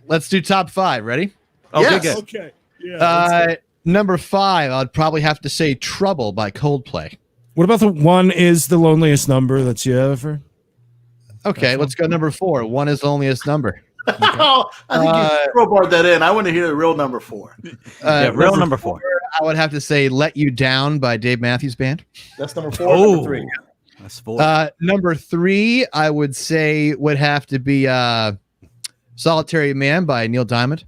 let's do top 5. Ready? Okay, Yes. good. Okay. Yeah. Number 5, I'd probably have to say Trouble by Coldplay. What about the one is the loneliest number that's you ever? Okay, let's go number 4. 1 is the loneliest number. Oh, I think you crowbarred that in. I want to hear the real number 4. Real number 4. I would have to say Let You Down by Dave Matthews Band. That's number 4. Oh. Number 3. That's 4. Number 3, I would say would have to be Solitary Man by Neil Diamond.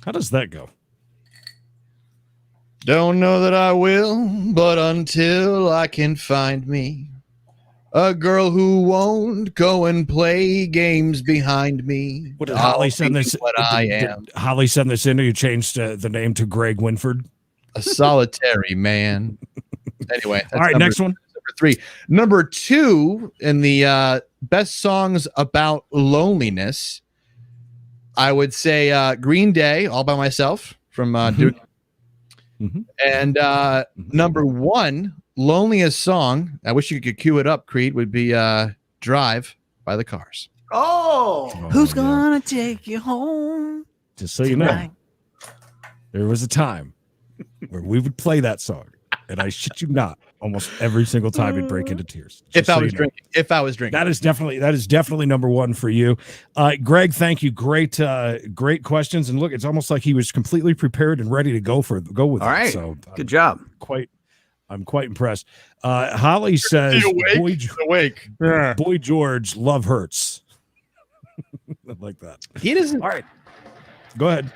How does that go? Don't know that I will, but until I can find me a girl who won't go and play games behind me. What did Holly send this? What I am. Did Holly send this in? Or you changed the name to Greg Winford? A solitary man. Anyway. That's all right, next one. Number 3. Number 2 in the best songs about loneliness, I would say Green Day, All by Myself from Duke. Mm-hmm. And number 1, loneliest song, I wish you could cue it up, Creed, would be Drive by the Cars. Oh, Who's yeah. gonna take you home? Just so you know, there was a time where we would play that song, and I shit you not, almost every single time we'd break into tears. If I was drinking. That is definitely number 1 for you. Greg, thank you. Great questions. And look, it's almost like he was completely prepared and ready to go with All it. right. So Good job. I'm quite impressed. Holly says, awake. Yeah. Boy George, love hurts. I like that. He doesn't. All right. Go ahead.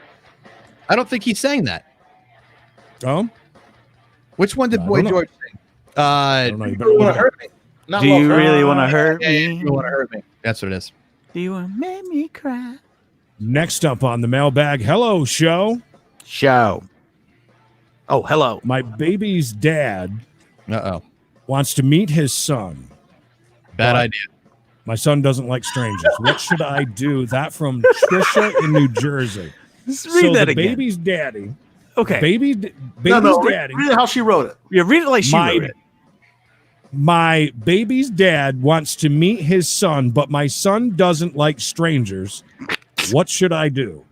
I don't think he sang that. Oh? Which one did I Boy don't know. George sing? I don't know. You better you look want it to up. hurt me? Not Do you love her. really want to hurt Yeah, me? you want to hurt me. That's what it is. Do you want to make me cry? Next up on the mailbag, hello, show. Show. Oh, hello. My baby's dad Uh-oh. wants to meet his son. Bad But idea. My son doesn't like strangers. What should I do? That from Trisha in New Jersey. Just read So that the again. baby's daddy. Okay. Baby's No, daddy. read it how she wrote it. Yeah, read it like she wrote it. My baby's dad wants to meet his son, but my son doesn't like strangers. What should I do?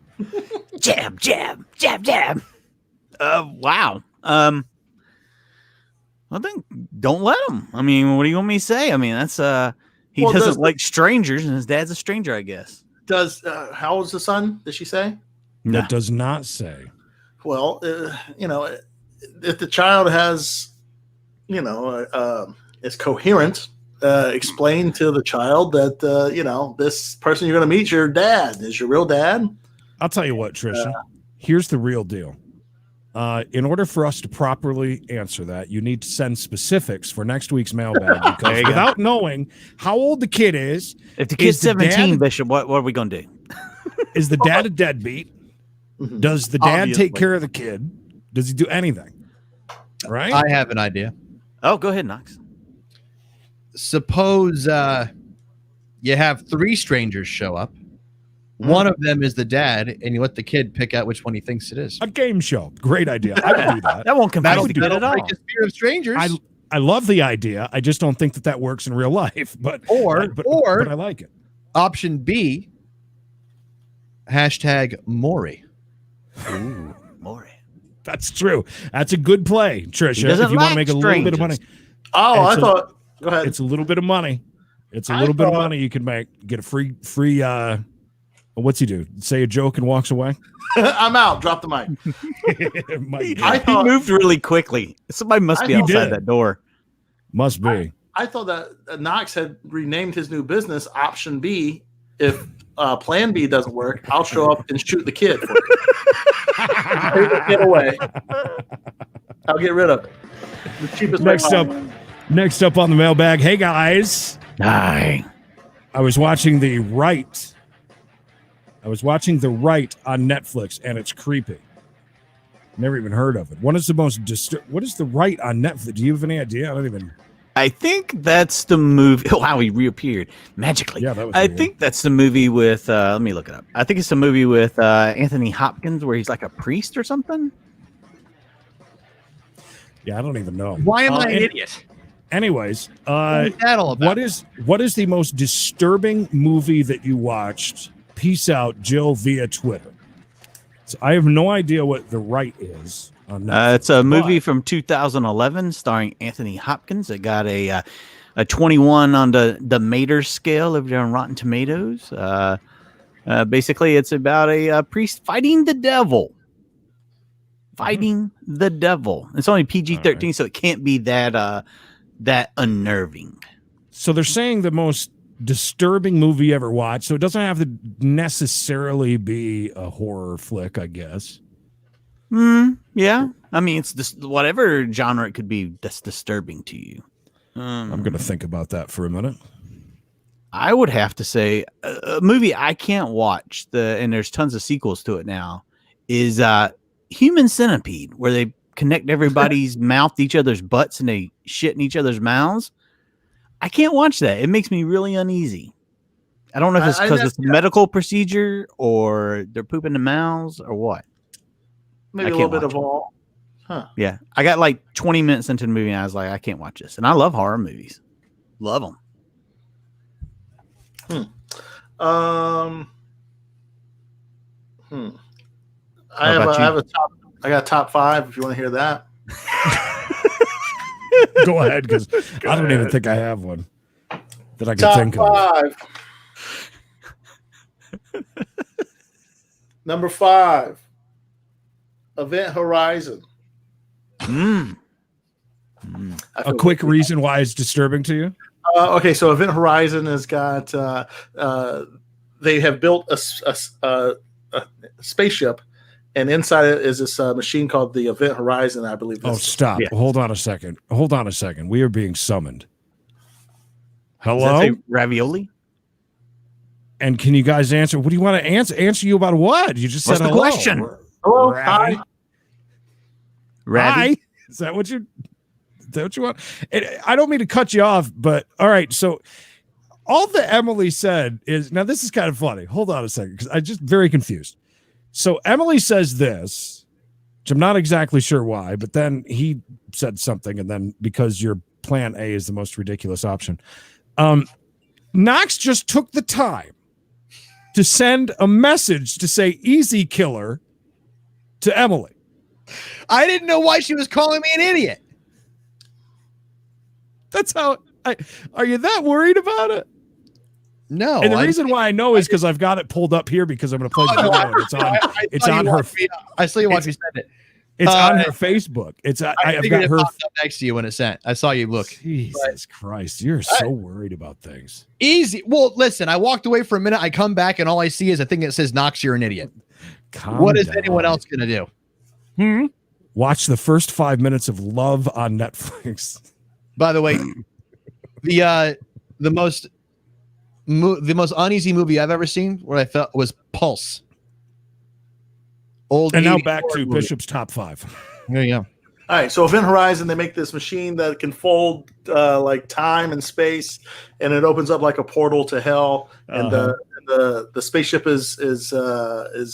Jab, jab, jab, jab. Wow. I think don't let him. I mean, what do you want me to say? I mean, that's he Well, doesn't like strangers, and his dad's a stranger, I guess. Does how old's the son? Did she say? No. That does not say. Well, if the child has, is coherent, explain to the child that this person you're going to meet, your dad, is your real dad. I'll tell you what, Trisha. Here's the real deal. In order for us to properly answer that, you need to send specifics for next week's mailbag because without knowing how old the kid is, If the kid's the 17, dad- Bishop, what are we going to do? is the dad a deadbeat? Mhm. Does the dad Obviously. take care of the kid? Does he do anything? Right? I have an idea. Oh, go ahead, Knox. Suppose you have 3 strangers show up. One of them is the dad, and you let the kid pick out which one he thinks it is. A game show. Great idea. I would do that. That won't confuse the kid That'll at all. break his fear of strangers. I love the idea. I just don't think that works in real life. But Or- but I like it. Option B, #Maury. Ooh, Maury. that's true. That's a good play, Trisha. He doesn't If you want to like make a little bit of money, strangers. Oh, I It's a- thought. Go ahead. it's a little bit of money. It's a I little bit of thought- money you can make. Get a free. What's he do? Say a joke and walks away. I'm out. Drop the mic. I He thought- moved really quickly. Somebody must be He outside did. that door. must be. I thought that Knox had renamed his new business Option B. If Plan B doesn't work, I'll show up and shoot the kid. For you. Take the kid away. I'll get rid of it. The cheapest way possible. Next up on the mailbag. Hey guys, Hi. I was watching The Right. on Netflix, and it's creepy. Never even heard of it. What is the most What is The Right on Netflix? Do you have any idea? I don't even. I think that's the movie. Oh, wow, he reappeared magically. Yeah, that was I weird. think that's the movie with. Let me look it up. I think it's the movie with Anthony Hopkins where he's like a priest or something. Yeah, I don't even know. Why am I an and- idiot? Anyways, What is that all about? what is the most disturbing movie that you watched? Peace out, Jill, via Twitter. So I have no idea what The Right is on Netflix. It's a movie from 2011 starring Anthony Hopkins. It got a 21 on the Mater scale over there on Rotten Tomatoes. Basically, it's about a priest fighting the devil. Fighting the devil. It's only PG-13, so it can't be that that unnerving. So they're saying the most disturbing movie you ever watched. So it doesn't have to necessarily be a horror flick, I guess. Yeah. I mean, it's just whatever genre it could be that's disturbing to you. I'm going to think about that for a minute. I would have to say a movie I can't watch, and there's tons of sequels to it now, is Human Centipede, where they connect everybody's mouth to each other's butts and they shit in each other's mouths. I can't watch that. It makes me really uneasy. I don't know if it's because it's a medical procedure or they're pooping the mouths or what. Maybe a little bit of all. Huh. Yeah. I got like 20 minutes into the movie and I was like, I can't watch this. And I love horror movies. Love them. I got top 5 if you want to hear that. Go ahead, because I don't even think I have one that I can Top think 5. Number 5, Event Horizon. A quick reason why it's disturbing to you? Okay, so Event Horizon has got they have built a spaceship, and inside it is this machine called the Event Horizon, I believe. Oh, stop. Yeah. Hold on a second. We are being summoned. Hello? Ravioli? And can you guys answer? What do you want to answer? Answer you about what? You just What's said the hello. question? Oh, Ravi? Ravi? Hi? Is that what you want? I don't mean to cut you off, but all right. So all that Emily said is, now this is kind of funny. Hold on a second, because I'm just very confused. So Emily says this, which I'm not exactly sure why, but then he said something, and then because your plan A is the most ridiculous option, Knox just took the time to send a message to say "easy killer" to Emily. I didn't know why she was calling me an idiot. That's how. Are you that worried about it? No. And the reason why I know is because I've got it pulled up here because I'm going to play the video. And it's on her. I saw you watch me send it. It's on her Facebook. I've got her popped up next to you when it sent. I saw you look. Jesus Christ, you're so worried about things. Easy. Well, listen, I walked away for a minute. I come back and all I see is a thing that says Knox, you're an idiot. What is anyone else going to do? Watch the first 5 minutes of Love on Netflix. By the way, the most uneasy movie I've ever seen, what I felt was Pulse. Old. And now back to movie. Bishop's top 5. There you go. All right, so Event Horizon, they make this machine that can fold like time and space, and it opens up like a portal to hell. And the spaceship is the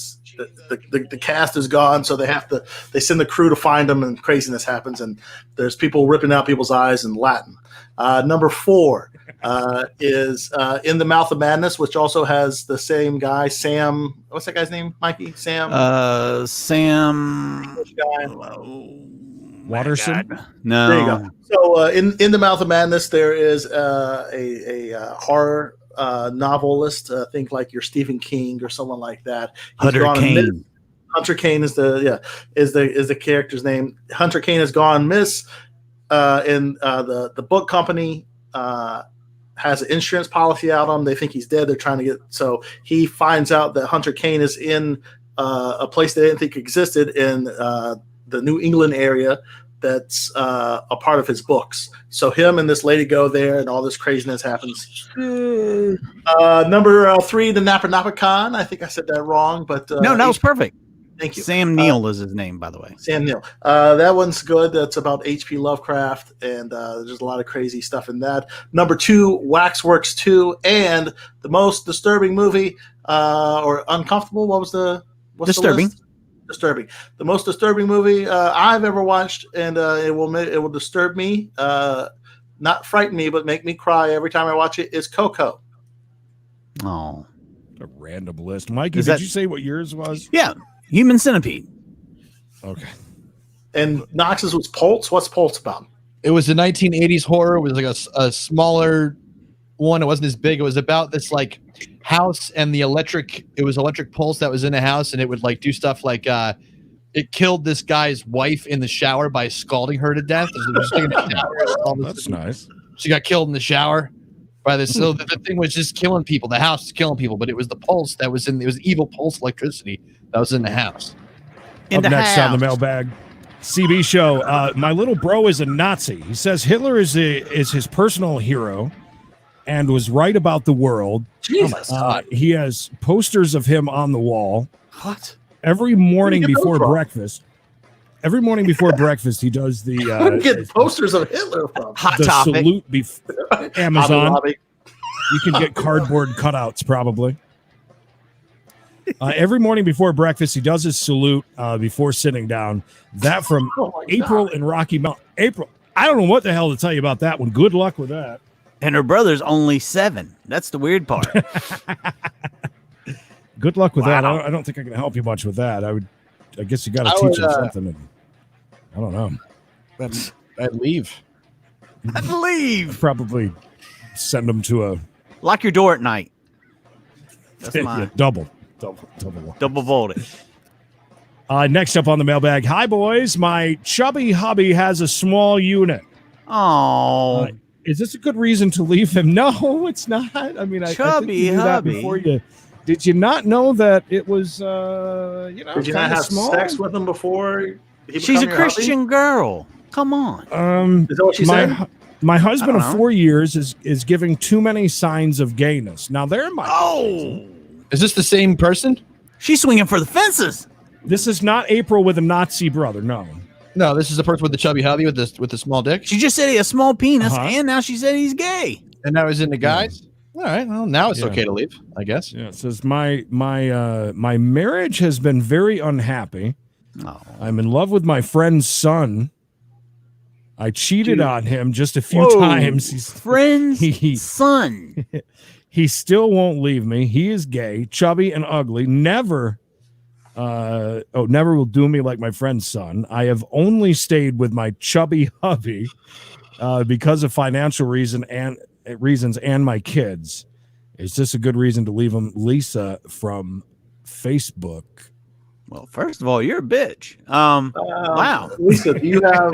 cast is gone, so they send the crew to find them, and craziness happens, and there's people ripping out people's eyes in Latin. Number 4 is In the Mouth of Madness, which also has the same guy, Sam. What's that guy's name, Mikey? Sam. Sam. Watterson? No. There you go. So in the Mouth of Madness, there is a horror novelist. Think like your Stephen King or someone like that. Hunter Kane. Hunter Kane is the character's name. Hunter Kane has gone miss. And the book company has an insurance policy out on him. They think he's dead. They're trying to so he finds out that Hunter Kane is in a place they didn't think existed in the New England area that's a part of his books. So him and this lady go there, and all this craziness happens. Number 3, the Napa Napa Con. I think I said that wrong, but no, that was perfect. Thank you. Sam Neill is his name, by the way. Sam Neill. That one's good. That's about H.P. Lovecraft, and there's a lot of crazy stuff in that. Number 2, Waxworks 2, and the most disturbing movie or uncomfortable. What's Disturbing. The list? Disturbing. The most disturbing movie I've ever watched, and it will disturb me, not frighten me, but make me cry every time I watch it, is Coco. Oh, a random list. Mikey, did you say what yours was? Yeah, Human Centipede. Okay. And Knox's was Pulse. What's Pulse about? It was a 1980s horror. It was like a smaller one. It wasn't as big. It was about this like house and the electric. It was electric pulse that was in a house, and it would like do stuff like it killed this guy's wife in the shower by scalding her to death. Just taking a shower. That's nice. She got killed in the shower by this. So the thing was just killing people. The house was killing people, but it was the pulse that was in. It was evil pulse electricity that was in the house. Up next on the mailbag, CB show. My little bro is a Nazi. He says Hitler is his personal hero, and was right about the world. Jesus. He has posters of him on the wall. What? Every morning before breakfast. Every morning before breakfast, he does the. Where do you get posters of Hitler from? Hot the topic. salute Amazon. Hobby. You can get cardboard cutouts probably. Every morning before breakfast, he does his salute before sitting down. That from April in Rocky Mountain. April. I don't know what the hell to tell you about that one. Good luck with that. And her brother's only 7. That's the weird part. Good luck with that. I don't think I can help you much with that. I guess you got to teach him something. And, I don't know. I'd leave. I'd leave. Probably send him to a Lock your door at night. That's yeah, double voltage. Next up on the mailbag. Hi, boys. My chubby hubby has a small unit. Oh, is this a good reason to leave him? No, it's not. I mean, I think you knew that before you. Did you not know that it was, Did you not have small? sex with him before? She's a Christian girl. Come on. Is that what she said? My husband of 4 years is giving too many signs of gayness. Now, there might Is this the same person? She's swinging for the fences. This is not April with a Nazi brother. No. No, this is the person with the chubby hubby with the small dick. She just said he has a small penis, and now she said he's gay. And now he's into guys. All right. Well, now it's okay to leave, I guess. Yeah. It says my marriage has been very unhappy. Oh. I'm in love with my friend's son. I cheated on him just a few times. Friend's son. He still won't leave me. He is gay, chubby, and ugly. Never will do me like my friend's son. I have only stayed with my chubby hubby because of financial reasons and my kids. Is this a good reason to leave him? Lisa from Facebook. Well, first of all, you're a bitch. Wow. Lisa, do you have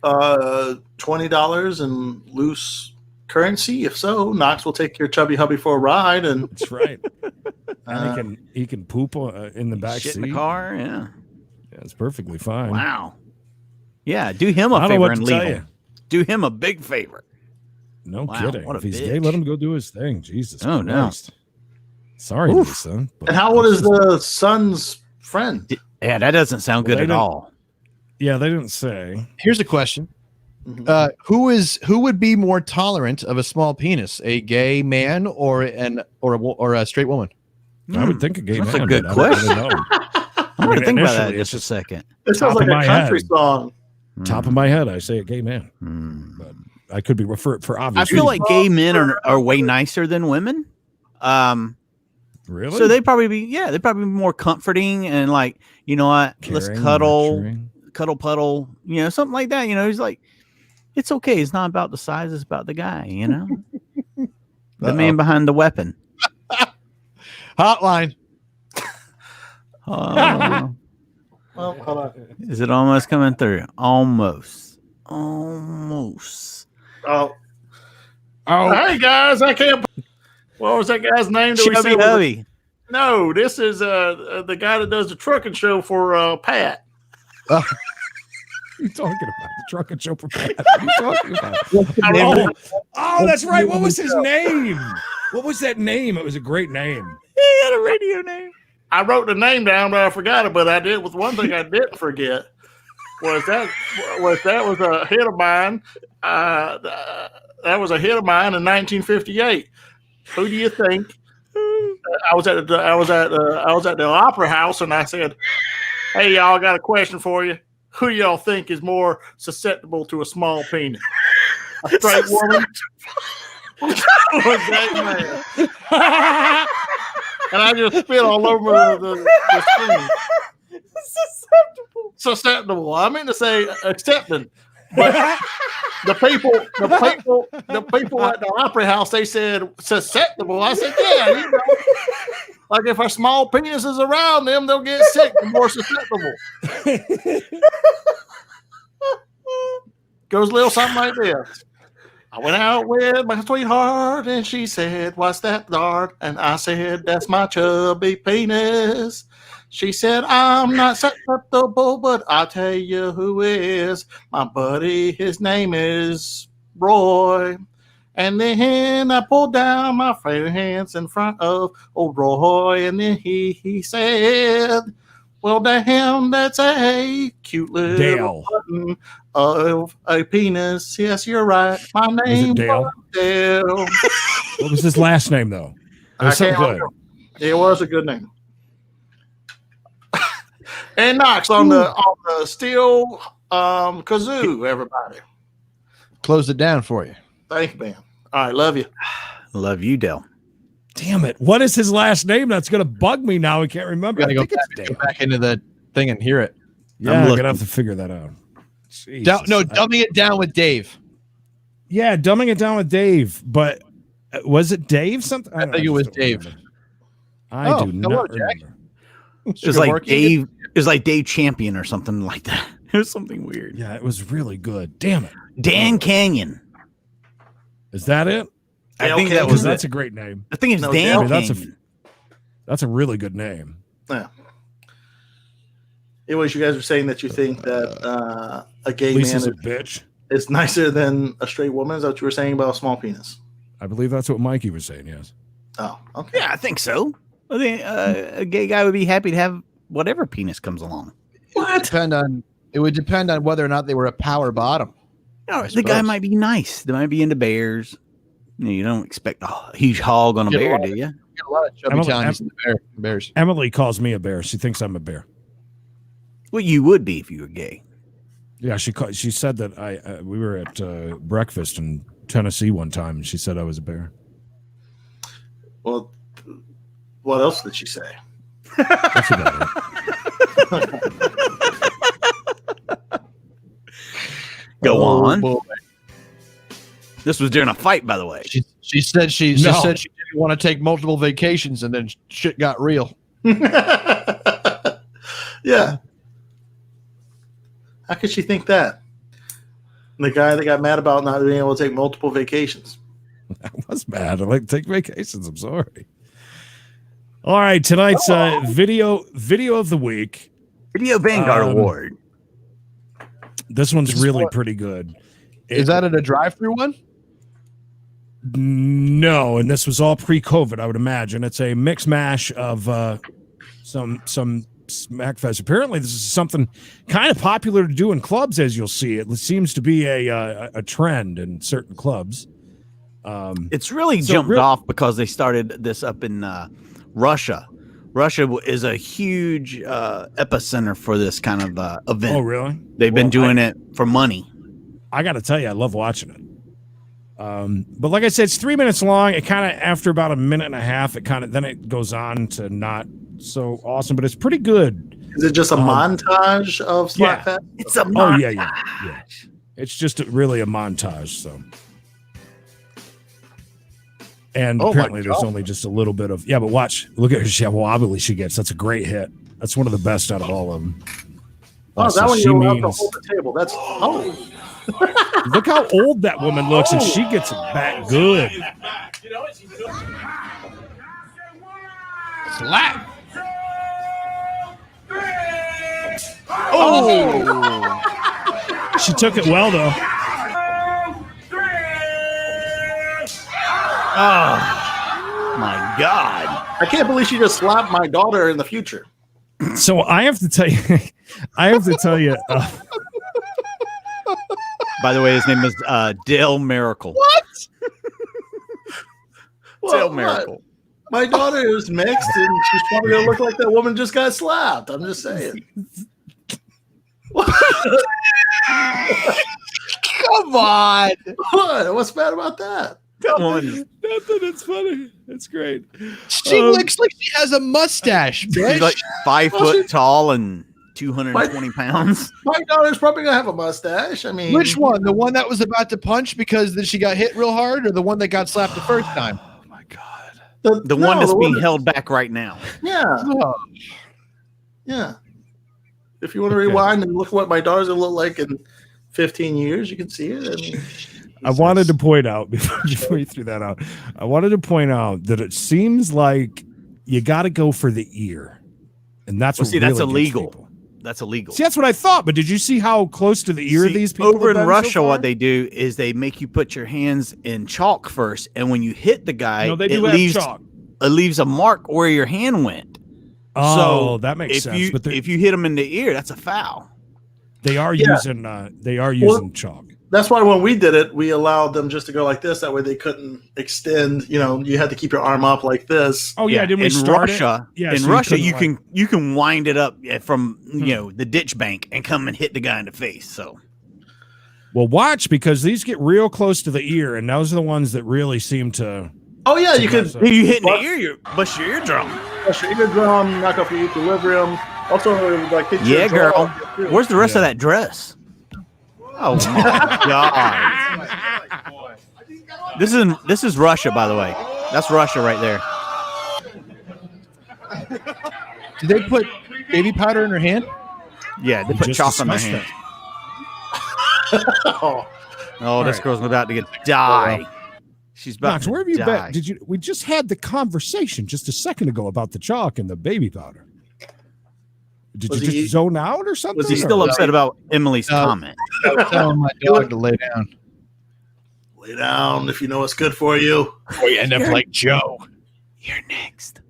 $20 in loose currency? If so, Knox will take your chubby hubby for a ride. And that's right. He can poop in the back seat in the car. Yeah, it's perfectly fine. Wow. Yeah, do him a favor and leave him. Do him a big favor. No kidding. If he's gay, let him go do his thing. Jesus Christ. No. Sorry, Lisa. And how old is the son's friend? Yeah, that doesn't sound good at all. Yeah, they didn't say. Here's a question. Who would be more tolerant of a small penis, a gay man or a straight woman? I would think a gay man. That's a good question. I'm going to think about that in just a second. It sounds like a country song. Top of my head, I say a gay man. But I could be referred for obvious I feel reasons. like gay men are way nicer than women. Really? So they'd probably be more comforting and like, you know what, let's cuddle, puddle, you know, something like that. You know, he's like, it's okay. It's not about the size. It's about the guy, you know, the man behind the weapon. Hotline. Well, hold on. Is it almost coming through? Almost. Oh. Hey guys, I can't. What was that guy's name? Chubby Hubby. No, this is the guy that does the trucking show for Pat. What are you talking about? The trucking show for Pat. What are you talking about? Oh, that's right. What was his name? What was that name? It was a great name. He had a radio name. I wrote the name down, but I forgot it. But I did. With one thing I didn't forget was that was a hit of mine. That was a hit of mine in 1958. Who do you think? I was at the Opera House, and I said, "Hey, y'all, I got a question for you. Who y'all think is more susceptible to a small penis? A straight woman or a gay man?" And I just spit all over the screen. Susceptible. I mean to say accepting. But the people at the Opera House, they said susceptible. I said, yeah, you know. Like if our small penis is around them, they'll get sick and more susceptible. Goes a little something like this. I went out with my sweetheart and she said, "What's that, dart?" And I said, "That's my chubby penis." She said, "I'm not susceptible, but I'll tell you who is. My buddy, his name is Roy." And then I pulled down my friend's hands in front of old Roy, and then he said, "Well, damn, that's a cute little Dale. button of a penis." Yes, you're right. My name Dale? was Dale. What was his last name, though? It was I can't something good. remember. It was a good name. And Knox on the steel kazoo, everybody. Closed it down for you. Thank you, man. All right, love you. Love you, Dell. Damn it. What is his last name? That's going to bug me now. I can't remember. Gotta I go think it's back, Dale. back into the thing and hear it. Yeah, I'm going looking. to have to figure that out. Jesus. No, dumbing it down with Dave. Yeah, dumbing it down with Dave. But was it Dave something? I think it was Dave. Remember. I do hello, not Jack. remember. It was like Dave. It was like Dave Champion or something like that. It was something weird. Yeah, it was really good. Damn it. Dan Canyon. Is that it? I Dale think that Canyon. was That's it. a great name. I think it's No, Dan Dale. Canyon. That's a really good name. Yeah. Anyways, you guys were saying that you think that a gay Lisa's man a bitch. is nicer than a straight woman. Is that what you were saying about a small penis? I believe that's what Mikey was saying, yes. Oh, okay. Yeah, I think so. I think a gay guy would be happy to have whatever penis comes along. It would depend on whether or not they were a power bottom. You know, the guy might be nice. They might be into bears. You don't expect a huge hog on a bear, do you? Get a lot of chubby Emily- townies in the bears. Emily calls me a bear. She thinks I'm a bear. Well, you would be if you were gay. Yeah, she said that we were at breakfast in Tennessee one time, and she said I was a bear. Well, what else did she say? That's about it. Go on. boy. This was during a fight, by the way. She said she No. said she didn't want to take multiple vacations, and then shit got real. Yeah. How could she think that? The guy that got mad about not being able to take multiple vacations. I was mad. I like to take vacations. I'm sorry. All right, tonight's video of the week. Video Vanguard Award. This one's This is really what- pretty good. Is that at a drive-through one? No, and this was all pre-COVID, I would imagine. It's a mix mash of some Smackfest. Apparently, this is something kind of popular to do in clubs, as you'll see. It seems to be a trend in certain clubs. It's really So jumped off because they started this up in Russia. Russia is a huge epicenter for this kind of event. Oh, really? They've been doing it for money. I got to tell you, I love watching it. But like I said, it's 3 minutes long. It kind of, after about a minute and a half, then it goes on to not so awesome, but it's pretty good. Is it just a montage of Slapfest? It's a Oh, yeah. It's just really a montage, so. And Oh, my apparently there's God. only just a little bit of, but watch, look at how wobbly she gets. That's a great hit. That's one of the best out of all of them. Oh, So that one she you're allowed to means- hold the table. That's Look how old that woman looks, and she gets it back good. Slap. Oh, She took it well, though. Oh, my God. I can't believe she just slapped my daughter in the future. So I have to tell you, By the way, his name is Dale Miracle. Dale Miracle. My daughter is mixed, and she's probably gonna look like that woman just got slapped. I'm just saying. come on. What? What's bad about that? Come on. nothing. It's funny. It's great. She looks like she has a mustache, bitch. She's like 5 foot tall and 220 pounds. My daughter's probably gonna have a mustache. I mean, Which one? The one that was about to punch because then she got hit real hard, or the one that got slapped the first time? Oh my God. The one that's being held back right now. Yeah. Oh. Yeah. If you want to rewind and look at what my daughter's going to look like in 15 years, you can see it. I mean, I wanted to point out before you threw that out. I wanted to point out that it seems like you got to go for the ear, and that's what that's really gets illegal. people. That's illegal. See, that's what I thought. But did you see how close to the ear these people over have in been Russia? so far? What they do is they make you put your hands in chalk first, and when you hit the guy, No, they do have chalk. It leaves a mark where your hand went. Oh, So that makes sense. But if you hit them in the ear, that's a foul. they are using chalk. that's why when we did it, we allowed them just to go like this. That way they couldn't extend. You know, you had to keep your arm up like this. Oh yeah, didn't we in start Russia? it? Yeah, in so Russia, couldn't, you can wind it up from the ditch bank and come and hit the guy in the face. So, well, watch because these get real close to the ear, and those are the ones that really seem to. Oh yeah, you could. mess up. if you hit in the ear, you bust your eardrum. Push your eardrum, knock off your equilibrium. Also, like hit your Yeah, jaw. girl. Where's the rest of that dress? Oh my god! This is Russia, by the way. That's Russia right there. Did they put baby powder in her hand? Yeah, they put Just chalk on their discussed hand. Oh, Oh, this right. girl's about to die. She's about Knox, to where have you die. been? We just had the conversation just a second ago about the chalk and the baby powder. Did Was you he- just zone out or something? Was he or- still upset about Emily's comment? I was telling my dog to lay down. lay down if you know what's good for you. Before you end up like Joe. You're next.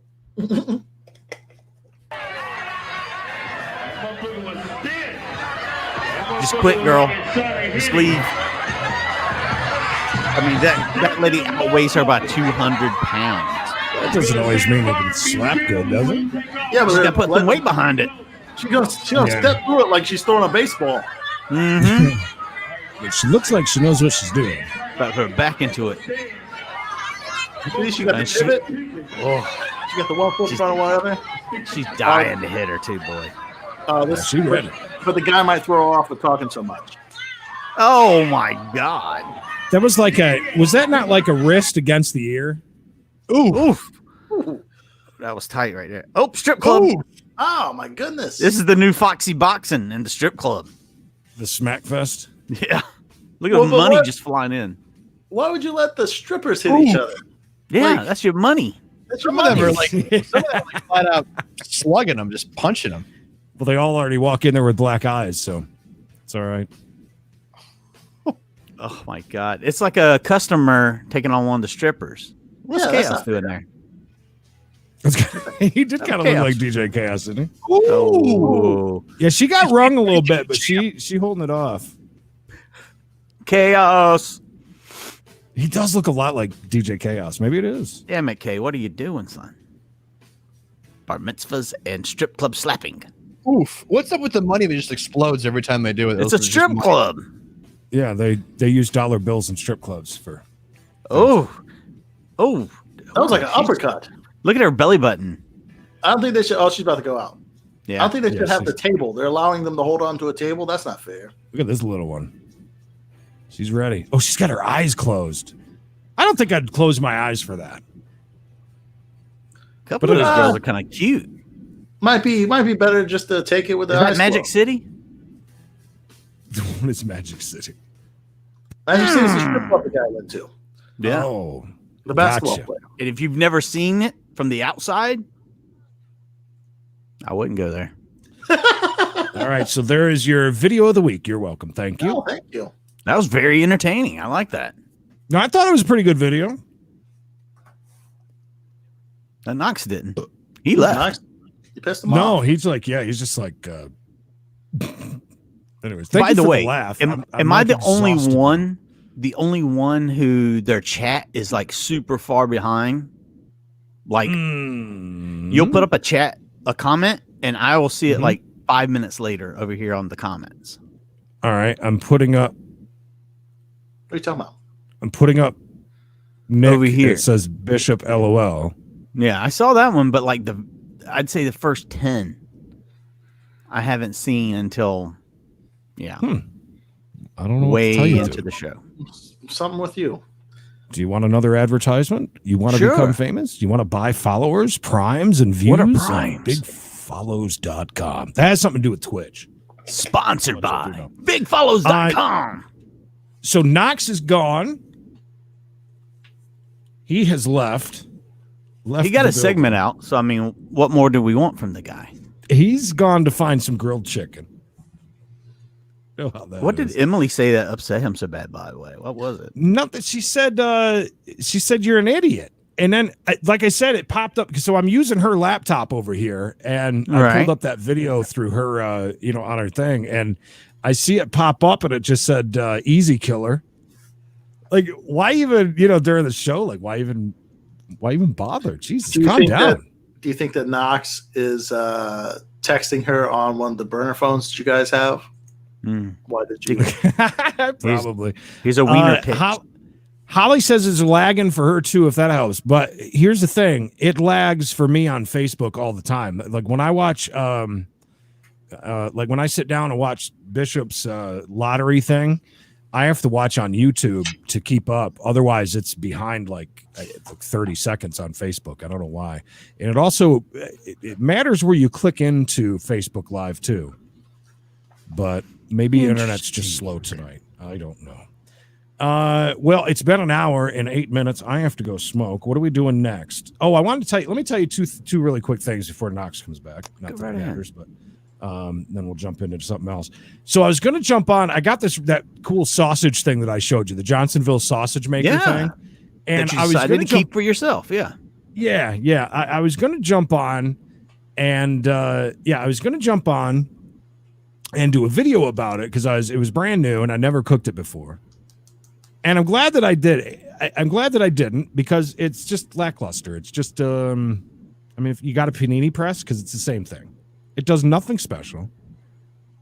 Just quit, girl. Just leave. I mean, that lady outweighs her by 200 pounds. That doesn't always mean they can slap good, does it? Yeah, but She's got to put some weight behind it. She's gonna Yeah. step through it like she's throwing a baseball. Mm-hmm. But she looks like she knows what she's doing. About her back into it. See, she got the And she- pivot. Oh, She got the 1 foot in front of one other. she's dying to hit her too, boy. This, She read it. but the guy might throw her off with talking so much. Oh my God. That was was that not like a wrist against the ear? Oof. That was tight right there. Oh, strip club. Oh my goodness! This is the new Foxy Boxing in the strip club. The smack fest? Yeah. Look at Well, the but money what- just flying in. Why would you let the strippers hit each other? Yeah, Like- that's your money. That's your Some of them money. are like, some of them are like flat out slugging them, just punching them. Well, they all already walk in there with black eyes, so it's all right. Oh my God. It's like a customer taking on one of the strippers. What's Yeah, that's Chaos not doing there? He did kind of look Chaos. like DJ Chaos, didn't he? Oh, Yeah, she got rung a little bit, but she holding it off. Chaos. He does look a lot like DJ Chaos. Maybe it is. Damn it, Kay. What are you doing, son? Bar mitzvahs and strip club slapping. Oof. What's up with the money that just explodes every time they do it? It's a Those are just strip money. club. Yeah, they use dollar bills in strip clubs for. Oh. Oh. That was like an uppercut. Look at her belly button. I don't think they should. Oh, she's about to go out. I Yeah. don't think they should Yeah, have the table. They're allowing them to hold on to a table. That's not fair. Look at this little one. She's ready. Oh, she's got her eyes closed. I don't think I'd close my eyes for that. A couple But of those it- girls are kind of cute. Might be better just to take it with the Is that eyes Magic closed. City? What is Magic City? Magic City's the strip club the guy went to. Yeah. Oh, The basketball Gotcha. player. And if you've never seen it from the outside, I wouldn't go there. all right. So there is your video of the week. You're welcome. Thank you. Oh, thank you. That was very entertaining. I like that. No, I thought it was a pretty good video. That Knox didn't. He left. Nice. You pissed him No, off. he's just like. Anyways, By the way, laugh. am I'm I like the only exhausted. one? The only one who their chat is like super far behind? Like you'll put up a comment, and I will see it like 5 minutes later over here on the comments. All right, I'm putting up. What are you talking about? I'm putting up. Nick Over here. It says Bishop LOL. Yeah, I saw that one, but like I'd say the first 10 I haven't seen until I don't know. what to way tell you. into the show. Something with you. Do you want another advertisement? You want to Sure. become famous? You want to buy followers, primes, and views? What are on primes? Bigfollows.com. That has something to do with Twitch. Sponsored What's up, by Duno? BigFollows.com. So Knox is gone. He has left. He got the a segment out. So, I mean, what more do we want from the guy? He's gone to find some grilled chicken. You know how that What is. did Emily say that upset him so bad, by the way? What was it? Nothing. She said you're an idiot. And then, like I said, it popped up. So I'm using her laptop over here, and I pulled up that video through her, on her thing, and I see it pop up, and it just said "Easy Killer." Like, why even, during the show? Like, why even bother? Jesus, calm down. Do you think that Knox is texting her on one of the burner phones that you guys have? Why did you? Probably. He's a wiener pitch. Holly says it's lagging for her too, if that helps. But here's the thing: it lags for me on Facebook all the time. Like when I watch, when I sit down and watch Bishop's lottery thing, I have to watch on YouTube to keep up. Otherwise, it's behind like 30 seconds on Facebook. I don't know why. And it also it matters where you click into Facebook Live too. But maybe internet's just slow tonight. I don't know. Well, it's been an hour and 8 minutes. I have to go smoke. What are we doing next? Oh, I wanted to tell you. Let me tell you two really quick things before Knox comes back. Not that it matters, but then we'll jump into something else. So I was going to jump on. I got that cool sausage thing that I showed you, the Johnsonville sausage maker thing, and I was going to keep for yourself. Yeah. I was going to jump on, and and do a video about it because it was brand new and I never cooked it before. And I'm glad that I did. I'm glad that I didn't because it's just lackluster. It's just, if you got a panini press, because it's the same thing. It does nothing special.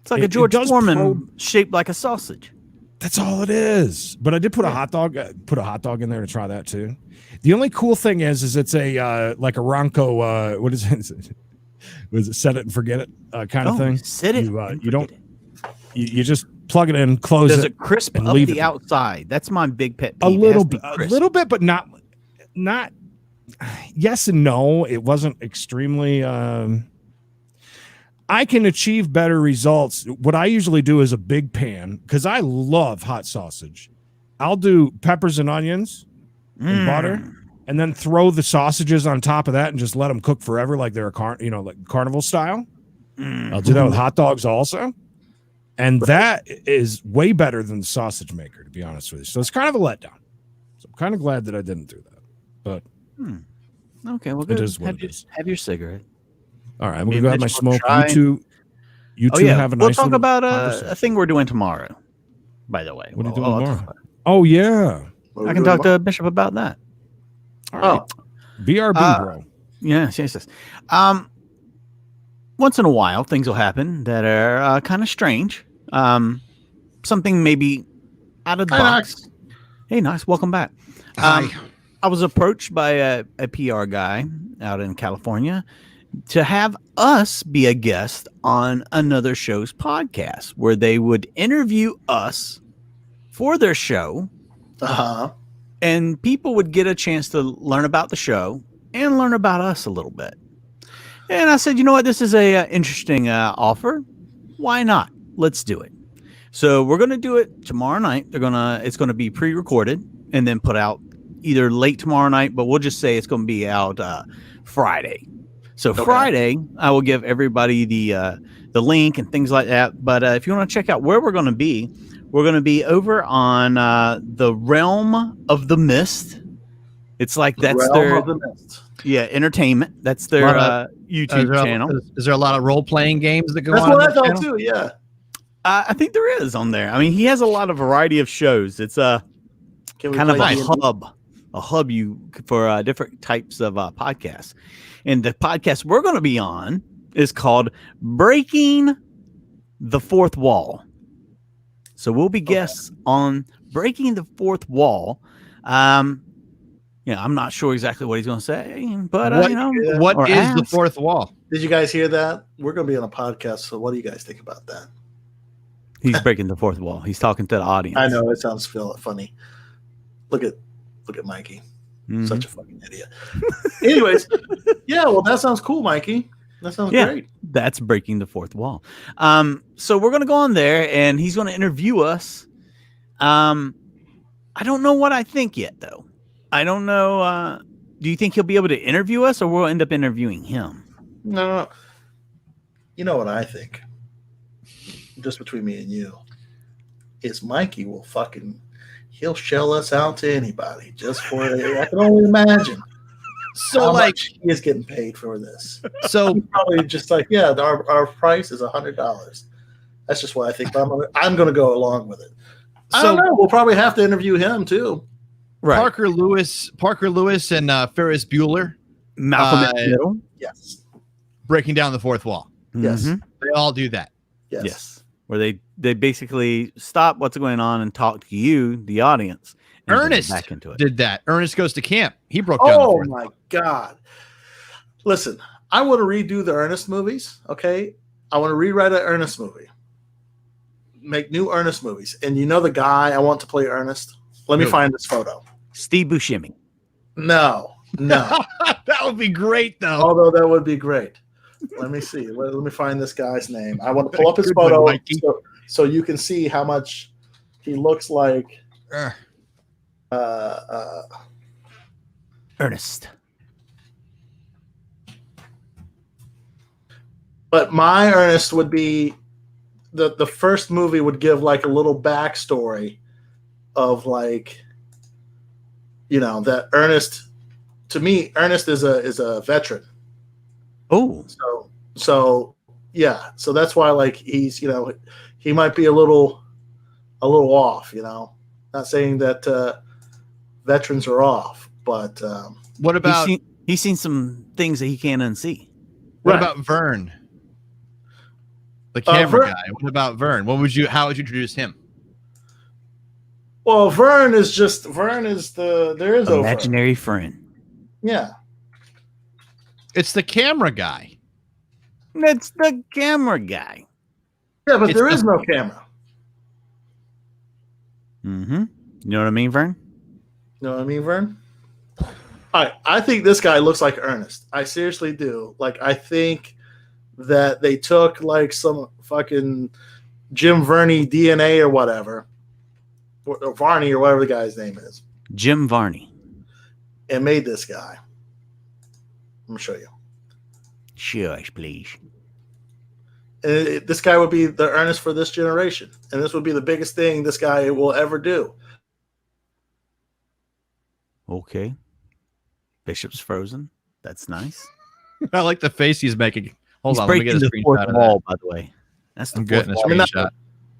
It's like a George Foreman shaped like a sausage. That's all it is. But I did put a hot dog in there to try that too. The only cool thing is it's a like a Ronco. What is it? Was it set it and forget it kind of thing? Set it. You don't. You just plug it in, close it. Does it crisp up the outside? That's my big pet peeve. A little bit, but not. Yes and no. It wasn't extremely. I can achieve better results. What I usually do is a big pan because I love hot sausage. I'll do peppers and onions and butter, and then throw the sausages on top of that and just let them cook forever, like they're like carnival style. I'll do that with hot dogs also. And that is way better than the sausage maker, to be honest with you. So it's kind of a letdown. So I'm kind of glad that I didn't do that. But okay, well, good. It is what it is. Have your cigarette. All right, I'm going to go have my smoke. Try. You two have a nice. We'll talk about a thing we're doing tomorrow, by the way. What are you doing tomorrow? Oh, yeah. I can talk to Bishop about that. All right. BRB, bro. Yes. Once in a while, things will happen that are kind of strange. Something maybe out of the box. Hey, Knox, welcome back. I was approached by a PR guy out in California to have us be a guest on another show's podcast where they would interview us for their show. And people would get a chance to learn about the show and learn about us a little bit. And I said, you know what? This is a interesting offer. Why not? Let's do it. So we're going to do it tomorrow night. It's going to be pre-recorded and then put out either late tomorrow night, but we'll just say it's going to be out Friday. So Friday, I will give everybody the link and things like that. But if you want to check out where we're going to be over on the Realm of the Mist. It's like that's their entertainment. That's their YouTube channel. Is there a lot of role-playing games that go on? That's what I thought too. Yeah, I think there is on there. I mean, he has a lot of variety of shows. It's kind of a hub for different types of podcasts. And the podcast we're going to be on is called Breaking the Fourth Wall. So we'll be guests on Breaking the Fourth Wall. I'm not sure exactly what he's going to say, but what is the fourth wall? Did you guys hear that? We're going to be on a podcast. So what do you guys think about that? He's breaking the fourth wall. He's talking to the audience. I know it sounds funny. Look at Look at Mikey. Mhm. Such a fucking idiot. Anyways, yeah, well, that sounds cool, Mikey. That sounds great. That's breaking the fourth wall. So we're gonna go on there, and he's gonna interview us. I don't know what I think yet, though. I don't know. Do you think he'll be able to interview us, or we'll end up interviewing him? No. You know what I think? Just between me and you, is Mikey will he'll shell us out to anybody just for it. I can only imagine. So how like much he is getting paid for this. so He's probably just like, yeah, our price is $100. That's just what I think. But I'm gonna go along with it. I don't know. We'll probably have to interview him too. Right. Parker Lewis and Ferris Bueller Malcolm in the Middle. Yes. breaking down the fourth wall. Yes. Mhm. They all do that. Yes. Where they basically stop what's going on and talk to you, the audience. And bring it Ernest back into it. did that. Ernest Goes to Camp. He broke down the Oh fourth my wall. God. Listen, I want to redo the Ernest movies. Okay. I want to rewrite an Ernest movie. Make new Ernest movies. And you know the guy I want to play Ernest? Let me Who? find this photo. Steve Buscemi. No. That would be great though. Although that would be great. Let me see. Let me find this guy's name. I want to pull up his Good one, photo Mikey. so you can see how much he looks like. Ernest. But my Ernest would be the first movie would give like a little backstory of like, you know, that Ernest. To me, Ernest is a veteran. Oh. So yeah. So that's why like he's, you know, he might be a little off. You know, not saying that veterans are off, but What about he's seen some things that he can't unsee. what Right. about Vern? The camera Vern- guy. What about Vern? How would you introduce him? well, Vern is there is over. Imaginary friend. Yeah. It's the camera guy. That's the camera guy. Yeah, but It's there the- is no camera. Mm-hmm. You know what I mean, Vern? You know what I mean, Vern? All right. I think this guy looks like Ernest. I seriously do. Like, I think that they took like some fucking Jim Varney DNA or whatever, or Varney or whatever the guy's name is, Jim Varney. and made this guy. I'm gonna show you. Shush, please. And this guy would be the Ernest for this generation, and this would be the biggest thing this guy will ever do. Okay. Bishop's frozen. That's nice. I like the face he's making. Hold He's on, let me breaking get a the fourth screenshot of wall, that. by the way. That's the I'm fourth getting a wall. screenshot.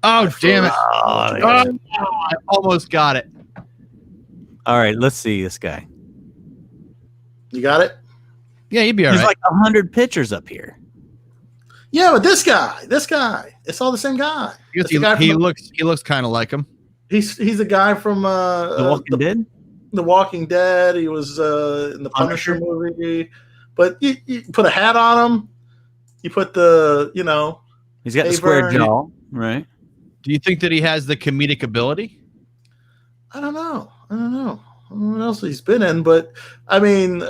Oh, damn it. Oh, Oh, I almost got it. all right, let's see this guy. You got it? Yeah, you'd be all He's right. like 100 pictures up here. Yeah, but this guy, it's all the same guy. Because It's the guy he from looks kind of like him. he's a guy from The Walking Dead? The Walking Dead. He was in the Punisher movie. But you put a hat on him. You put the, you know, He's got the Hey, square Vern. jaw, right? Do you think that he has the comedic ability? I don't know. I don't know what else he's been in, but I mean,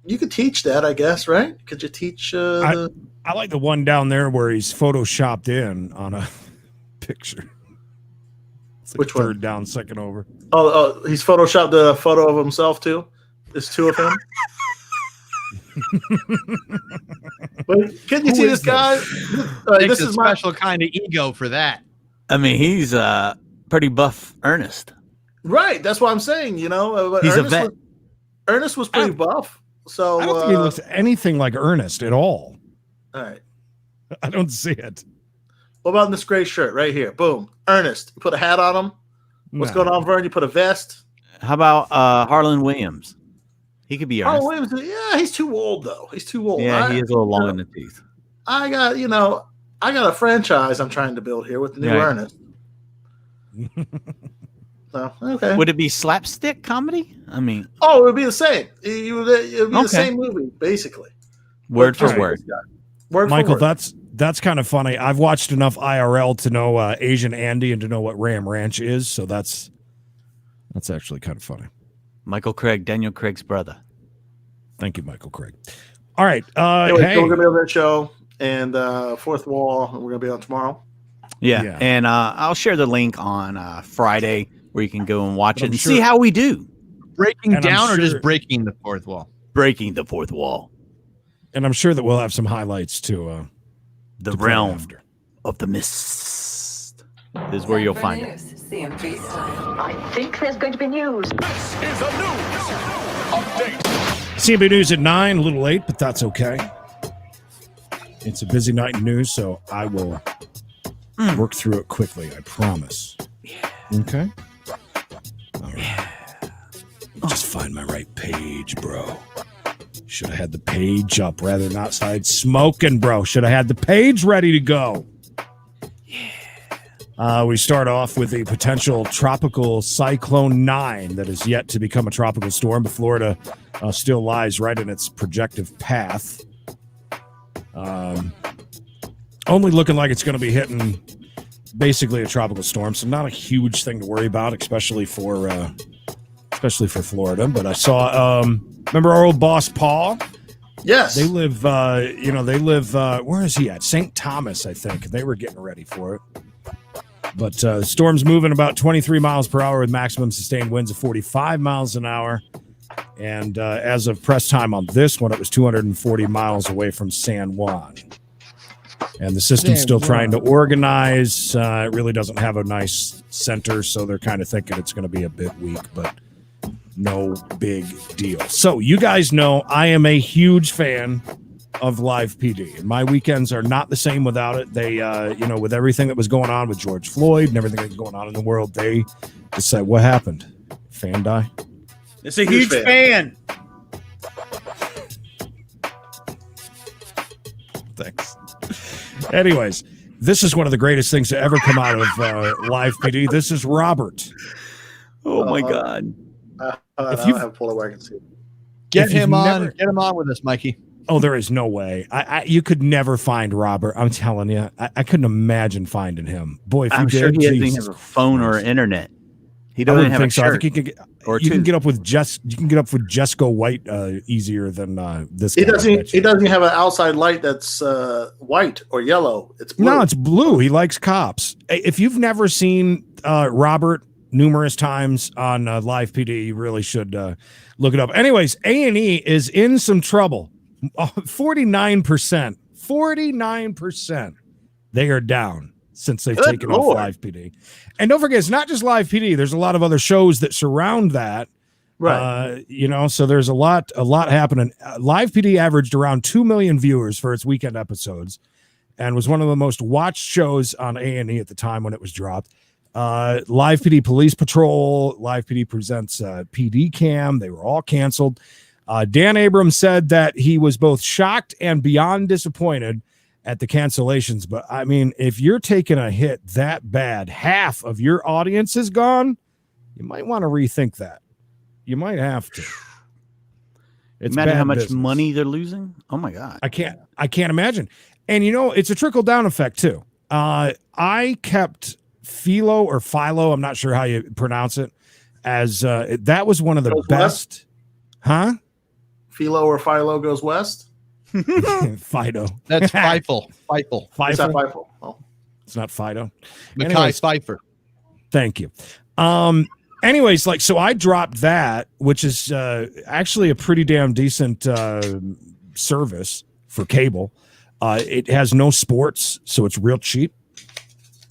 you could teach that, I guess, right? Could you teach the? I like the one down there where he's photoshopped in on a picture. It's like Which one? third down, second over. Oh, he's photoshopped a photo of himself too. There's two of him. But can you Who see is this guy? Takes This a is my special kind of ego for that. I mean, he's pretty buff Ernest. right. That's what I'm saying. You know, but He's a vet. Ernest was pretty buff. So I don't think he looks anything like Ernest at all. all right. I don't see it. What about this gray shirt right here? Boom. Ernest. You put a hat on him. What's No. going on, Vern? You put a vest. How about Harlan Williams? He could be Ernest. Oh, Williams. Yeah, he's too old though. He's too old. Yeah, he is a little long in the tooth. I got a franchise I'm trying to build here with the new Right. Ernest. So, okay. Would it be slapstick comedy? I mean, Oh, it would be the same. It would be Okay. the same movie, basically. word for Just word. this guy. Word for Michael, word. that's kind of funny. I've watched enough IRL to know Asian Andy and to know what Ram Ranch is, so that's actually kind of funny. Michael Craig, Daniel Craig's brother. Thank you, Michael Craig. All right. Anyway, Hey. so we're gonna be on that show, and Fourth Wall. We're gonna be on tomorrow. Yeah. And I'll share the link on Friday where you can go and watch it and sure- see how we do. Breaking And I'm down or sure- just breaking the fourth wall? Breaking the fourth wall. And I'm sure that we'll have some highlights to The to play realm after. of the mist is where you'll find it. CMG style. I think there's going to be news. CNB News at 9, a little late, but that's okay. It's a busy night in news, so I will work through it quickly, I promise. Okay? All right. Just find my right page, bro. Should have had the page up rather than outside smoking, bro. Should have had the page ready to go. We start off with a potential tropical cyclone 9 that is yet to become a tropical storm, but Florida still lies right in its projective path. Only looking like it's going to be hitting basically a tropical storm, so not a huge thing to worry about, especially for Florida. But I saw, remember our old boss Paul? Yes. They live, where is he at? St. Thomas, I think. They were getting ready for it. But the storm's moving about 23 miles per hour with maximum sustained winds of 45 miles an hour. And as of press time on this one, it was 240 miles away from San Juan. And the system's still trying to organize. It really doesn't have a nice center, so they're kind of thinking it's going to be a bit weak, but no big deal. So you guys know I am a huge fan of Live PD, and my weekends are not the same without it. They, with everything that was going on with George Floyd and everything that's going on in the world, they just said, "What happened? Fan die?" It's a huge fan. Thanks. Anyways, this is one of the greatest things to ever come out of Live PD. This is Robert. Oh my God. If you have pulled it where I can see it. Get If you've him on. never- Get him on with us, Mikey. Oh, there is no way. You could never find Robert. I'm telling you, I couldn't imagine finding him. Boy, if I'm you sure did, he doesn't Jesus have a phone or Christ. internet. He I doesn't wouldn't have a think so. I shirt. think you can or you two. can get up with Jesco White easier than this guy. He I doesn't. bet He you. doesn't have an outside light that's white or yellow. It's blue. No, it's blue. He likes cops. If you've never seen Robert numerous times on Live PD, you really should look it up. Anyways, A&E is in some trouble. 49%. 49%. They are down since they've Good taken Lord. off Live PD. And don't forget, it's not just Live PD. There's a lot of other shows that surround that. right. So there's a lot happening. Live PD averaged around 2 million viewers for its weekend episodes and was one of the most watched shows on A&E at the time when it was dropped. Live PD Police Patrol, Live PD Presents PD Cam, they were all canceled. Dan Abrams said that he was both shocked and beyond disappointed at the cancellations. But I mean, if you're taking a hit that bad, half of your audience is gone, you might want to rethink that. You might have to. It's Imagine bad how much business. money they're losing. Oh my God. I can't imagine. And it's a trickle down effect too. I kept Philo, I'm not sure how you pronounce it, as that was one of the Goes best. Huh? Philo or Philo goes west. Fido. That's Feifel. Is Feifel. that Fido. Feifel? Oh. It's not Fido. Mackay Anyways. Pfeiffer. Thank you. Anyways, so I dropped that, which is actually a pretty damn decent service for cable. It has no sports, so it's real cheap.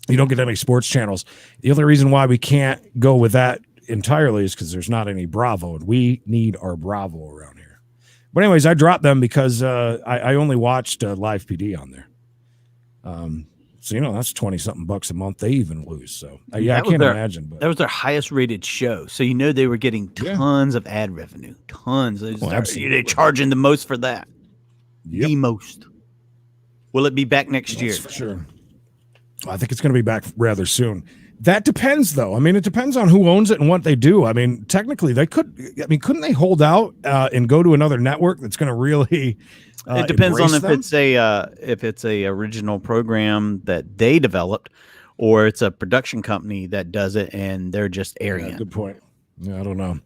You don't get any sports channels. The only reason why we can't go with that entirely is because there's not any Bravo, and we need our Bravo around here. But anyways, I dropped them because I only watched Live PD on there. So that's $20-something a month they even lose. So I can't imagine. But That was their highest rated show. So they were getting tons of ad revenue. Tons. Absolutely. They're charging the most for that. Yep. The most. Will it be back next year? That's for sure. I think it's going to be back rather soon. That depends, though. I mean, it depends on who owns it and what they do. I mean, technically, they could. I mean, couldn't they hold out and go to another network that's going to really? It depends on embrace them? if it's a original program that they developed, or it's a production company that does it and they're just airing Yeah, it. good point. I don't know.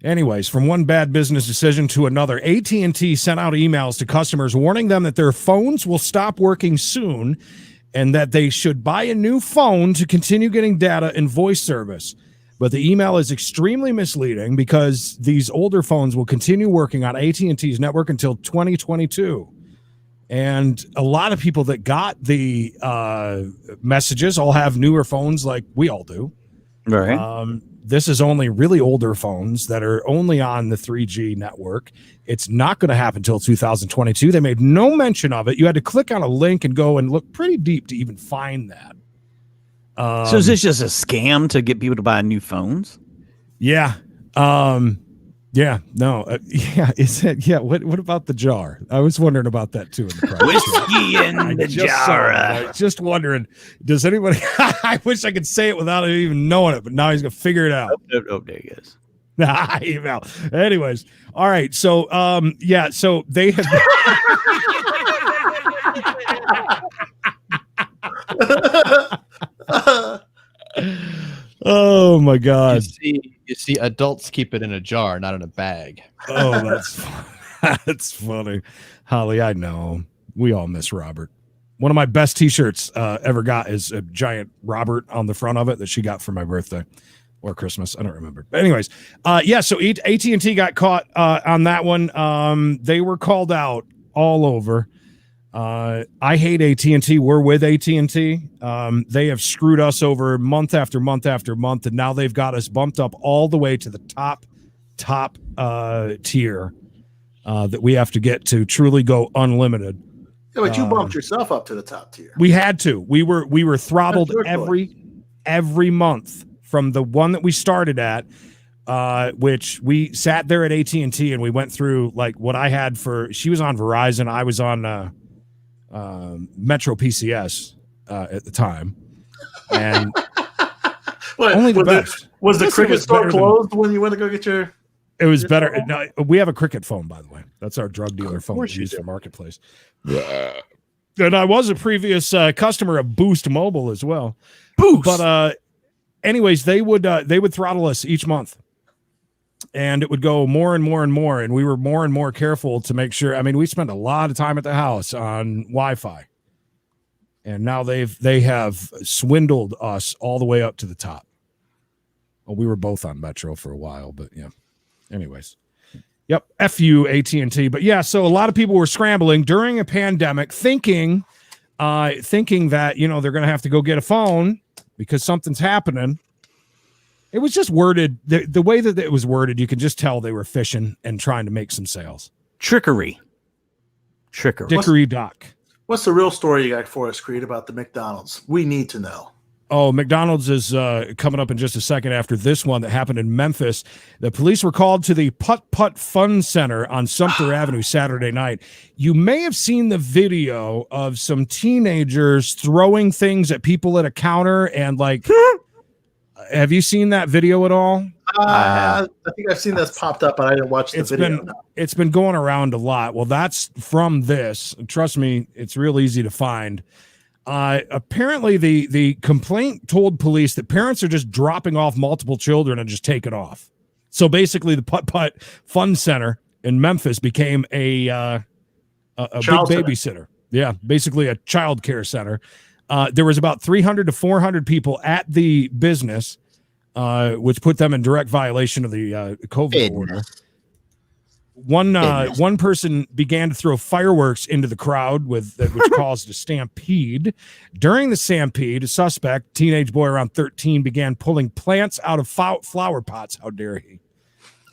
Anyways, from one bad business decision to another, AT&T sent out emails to customers warning them that their phones will stop working soon and that they should buy a new phone to continue getting data and voice service. But the email is extremely misleading because these older phones will continue working on AT&T's network until 2022. And a lot of people that got the messages all have newer phones like we all do. Right. This is only really older phones that are only on the 3G network. It's not going to happen until 2022. They made no mention of it. You had to click on a link and go and look pretty deep to even find that. So is this just a scam to get people to buy new phones? Yeah. Yeah. No. Yeah. Is it? Yeah. What about the jar? I was wondering about that too. In the price. Whiskey in the jar. I was just wondering, does anybody? I wish I could say it without even knowing it, but now he's gonna figure it out. Oh, there he is. Email. Anyways, all right. So, yeah. So they have. Oh my God! You see, adults keep it in a jar, not in a bag. Oh, that's funny, Holly. I know we all miss Robert. One of my best T-shirts ever got is a giant Robert on the front of it that she got for my birthday or Christmas. I don't remember. But anyways, yeah. So AT&T got caught on that one. They were called out all over. I hate AT&T. We're with AT&T. They have screwed us over month after month after month, and now they've got us bumped up all the way to the top tier that we have to get to truly go unlimited. Yeah, but you bumped yourself up to the top tier. We had to. We were throttled every month from the one that we started at, which we sat there at AT&T and we went through like what I had for. She was on Verizon. I was on Metro PCS at the time, and only the best. Was the Cricket store closed when you went to go get your? It was better. No, we have a Cricket phone, by the way. That's our drug dealer phone we use for Marketplace. And I was a previous customer of Boost Mobile as well. Boost. But anyways, they would throttle us each month. And it would go more and more and more. And we were more and more careful to make sure. I mean, we spent a lot of time at the house on Wi-Fi. And now they have swindled us all the way up to the top. Well, we were both on Metro for a while, but yeah. Anyways. Yep. F you, AT&T. But yeah, so a lot of people were scrambling during a pandemic thinking that, you know, they're going to have to go get a phone because something's happening. It was just worded the way that it was worded. You could just tell they were fishing and trying to make some sales. Trickery. Dickory Dock. What's the real story you got for us, Creed, about the McDonald's? We need to know. Oh, McDonald's is coming up in just a second after this one that happened in Memphis. The police were called to the Putt Putt Fun Center on Sumter Avenue Saturday night. You may have seen the video of some teenagers throwing things at people at a counter and like, have you seen that video at all? I think I've seen this popped up, but I didn't watch the video. It's been going around a lot. Well, that's from this. Trust me, it's real easy to find. Apparently the complaint told police that parents are just dropping off multiple children and just take it off. So basically the Putt Putt Fun Center in Memphis became a big babysitter. Yeah, basically a child care center. There was about 300 to 400 people at the business, which put them in direct violation of the COVID order. One person began to throw fireworks into the crowd which caused a stampede. During the stampede, a suspect, teenage boy around 13, began pulling plants out of flower pots. How dare he?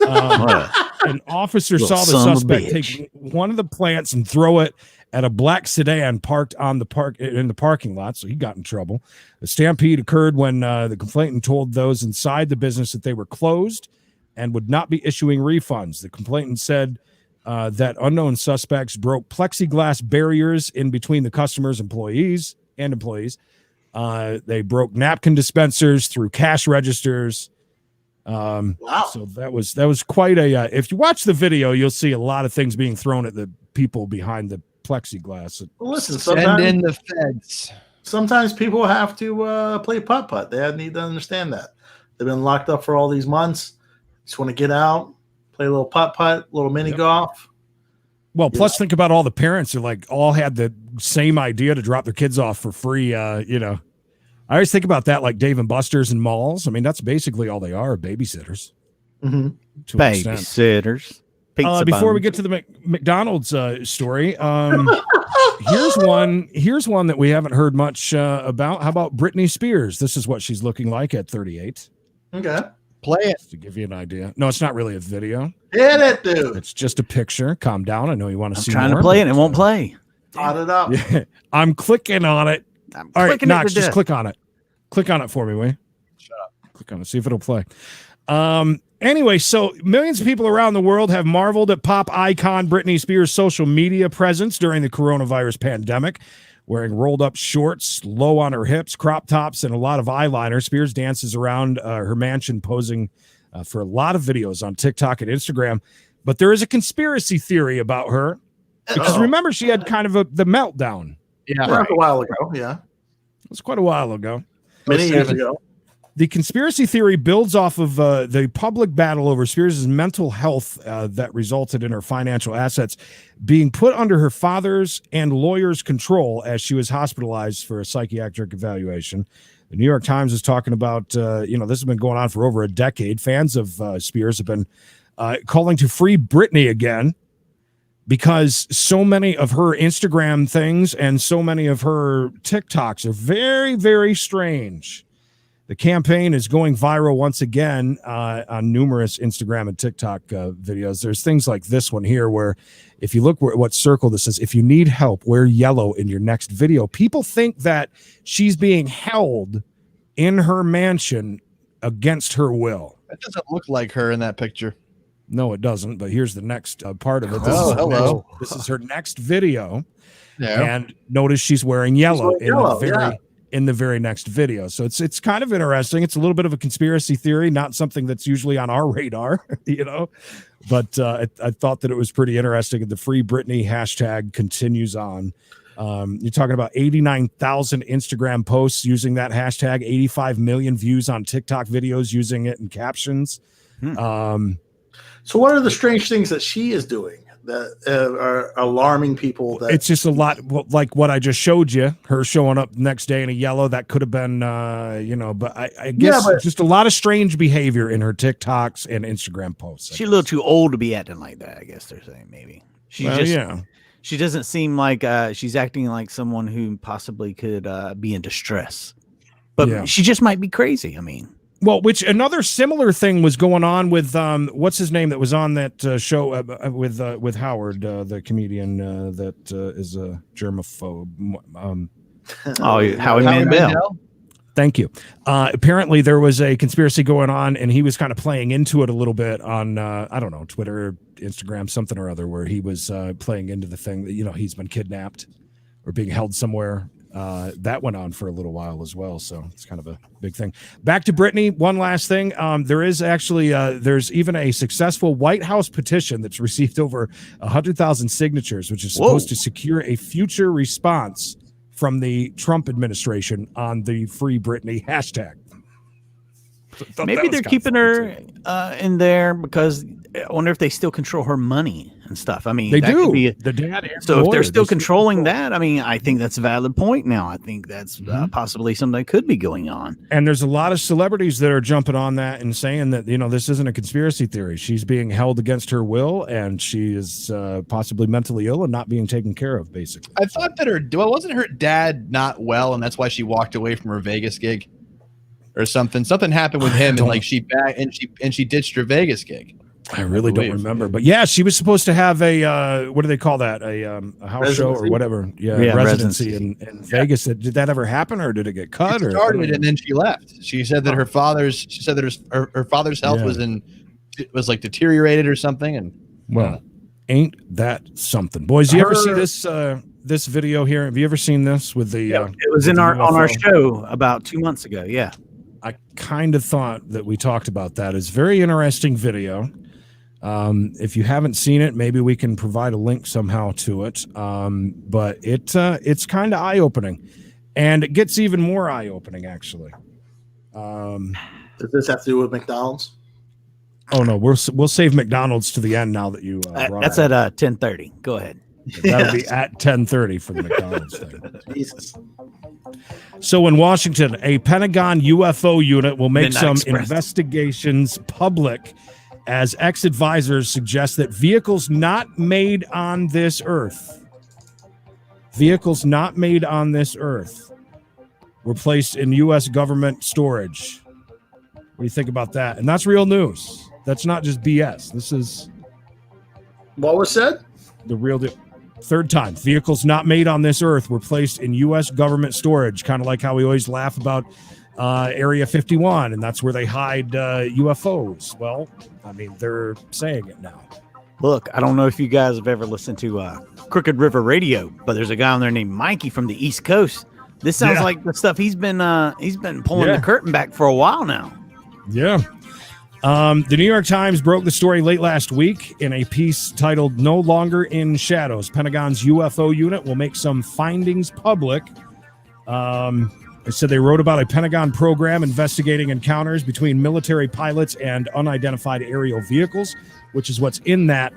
An officer saw the suspect take one of the plants and throw it at a black sedan parked on in the parking lot, so he got in trouble. The stampede occurred when the complainant told those inside the business that they were closed and would not be issuing refunds. The complainant said that unknown suspects broke plexiglass barriers in between the customers, employees. They broke napkin dispensers through cash registers. Wow! So that was quite a. If you watch the video, you'll see a lot of things being thrown at the people behind the plexiglass. Well, listen, send in the feds. Sometimes people have to play putt-putt. They need to understand that they've been locked up for all these months. Just want to get out, play a little putt-putt, little mini golf. Well, plus think about all the parents who like all had the same idea to drop their kids off for free. You know, I always think about that, like Dave and Buster's and malls. I mean, that's basically all they are, babysitters. Mm-hmm. To an extent. Babysitters. Before we get to the McDonald's story, here's one that we haven't heard much about. How about Britney Spears? This is what she's looking like at 38. Okay. Play it. To give you an idea. No, it's not really a video. Hit it, dude. It's just a picture. Calm down. I know you want to see trying more, to play it and it won't play. Hot it up. Yeah, I'm clicking on it. I'm All right, clicking Knox, it to just death. click on it. Click on it for me, will you? Shut up. Click on it. See if it'll play. Anyway, so millions of people around the world have marveled at pop icon Britney Spears' social media presence during the coronavirus pandemic. Wearing rolled up shorts, low on her hips, crop tops, and a lot of eyeliner, Spears dances around her mansion posing for a lot of videos on TikTok and Instagram. But there is a conspiracy theory about her. Because remember, she had kind of the meltdown. Yeah. That was a while ago. Yeah. It was quite a while ago. Many years ago. The conspiracy theory builds off of the public battle over Spears' mental health that resulted in her financial assets being put under her father's and lawyers' control as she was hospitalized for a psychiatric evaluation. The New York Times is talking about, this has been going on for over a decade. Fans of Spears have been calling to free Britney again because so many of her Instagram things and so many of her TikToks are very, very strange. The campaign is going viral once again on numerous Instagram and TikTok videos. There's things like this one here where if you look what circle this is, if you need help, wear yellow in your next video. People think that she's being held in her mansion against her will. That doesn't look like her in that picture. No, it doesn't. But here's the next part of it. Hello. This is her next video. Yeah. And notice she's wearing yellow, wearing in the very next video. So it's kind of interesting. It's a little bit of a conspiracy theory, not something that's usually on our radar, but I thought that it was pretty interesting. The Free Britney hashtag continues on. You're talking about 89,000 Instagram posts using that hashtag, 85 million views on TikTok videos using it in captions. So what are the strange things that she is doing that are alarming people? That It's just a lot like what I just showed you, her showing up next day in a yellow. That could have been, but I guess just a lot of strange behavior in her TikToks and Instagram posts. She's a little too old to be acting like that, I guess they're saying maybe. She doesn't seem like she's acting like someone who possibly could be in distress. But she just might be crazy. I mean. Well, which another similar thing was going on with what's his name that was on that show with Howard, the comedian that is a germaphobe. Howie Mandel. Thank you. Apparently, there was a conspiracy going on, and he was kind of playing into it a little bit on I don't know, Twitter, Instagram, something or other, where he was playing into the thing that he's been kidnapped or being held somewhere. That went on for a little while as well, so it's kind of a big thing. Back to Britney, one last thing. There is actually there's even a successful White House petition that's received over 100,000 signatures, which is supposed to secure a future response from the Trump administration on the Free Britney hashtag. Maybe they're keeping her in there because I wonder if they still control her money and stuff. I mean, they do. The dad. So if they're still controlling that, I mean, I think that's a valid point now. I think that's possibly something that could be going on. And there's a lot of celebrities that are jumping on that and saying that, this isn't a conspiracy theory. She's being held against her will, and she is possibly mentally ill and not being taken care of, basically. I thought that wasn't her dad not well, and that's why she walked away from her Vegas gig or something. Something happened with him, and she ditched her Vegas gig. I really don't remember, but yeah, she was supposed to have a what do they call that? A house show or whatever. Yeah, residency in Vegas. Did that ever happen, or did it get cut? It started and then she left. She said that her father's health was like deteriorated or something. And ain't that something, boys? You ever see this video here? Have you ever seen this with the? It was on our show about 2 months ago. Yeah, I kind of thought that we talked about that. It's a very interesting video. If you haven't seen it, maybe we can provide a link somehow to it. But it's kind of eye-opening, and it gets even more eye-opening, actually. Does this have to do with McDonald's? Oh no, we'll save McDonald's to the end now that you. That's at 10:30. Go ahead. That'll be at 10:30 for the McDonald's thing. Jesus. So in Washington, a Pentagon UFO unit will make Midnight some Express. investigations public as ex-advisors suggest that vehicles not made on this Earth were placed in U.S. government storage. What do you think about that? And that's real news. That's not just BS. This is What was said? the real deal. Third time, vehicles not made on this Earth were placed in U.S. government storage, kind of like how we always laugh about Area 51, and that's where they hide UFOs. Well, I mean, they're saying it now. Look, I don't know if you guys have ever listened to Crooked River Radio, but there's a guy on there named Mikey from the East Coast. This sounds like the stuff he's been pulling the curtain back for a while now. Yeah. The New York Times broke the story late last week in a piece titled "No Longer in Shadows. Pentagon's UFO unit will make some findings public." It said they wrote about a Pentagon program investigating encounters between military pilots and unidentified aerial vehicles, which is what's in that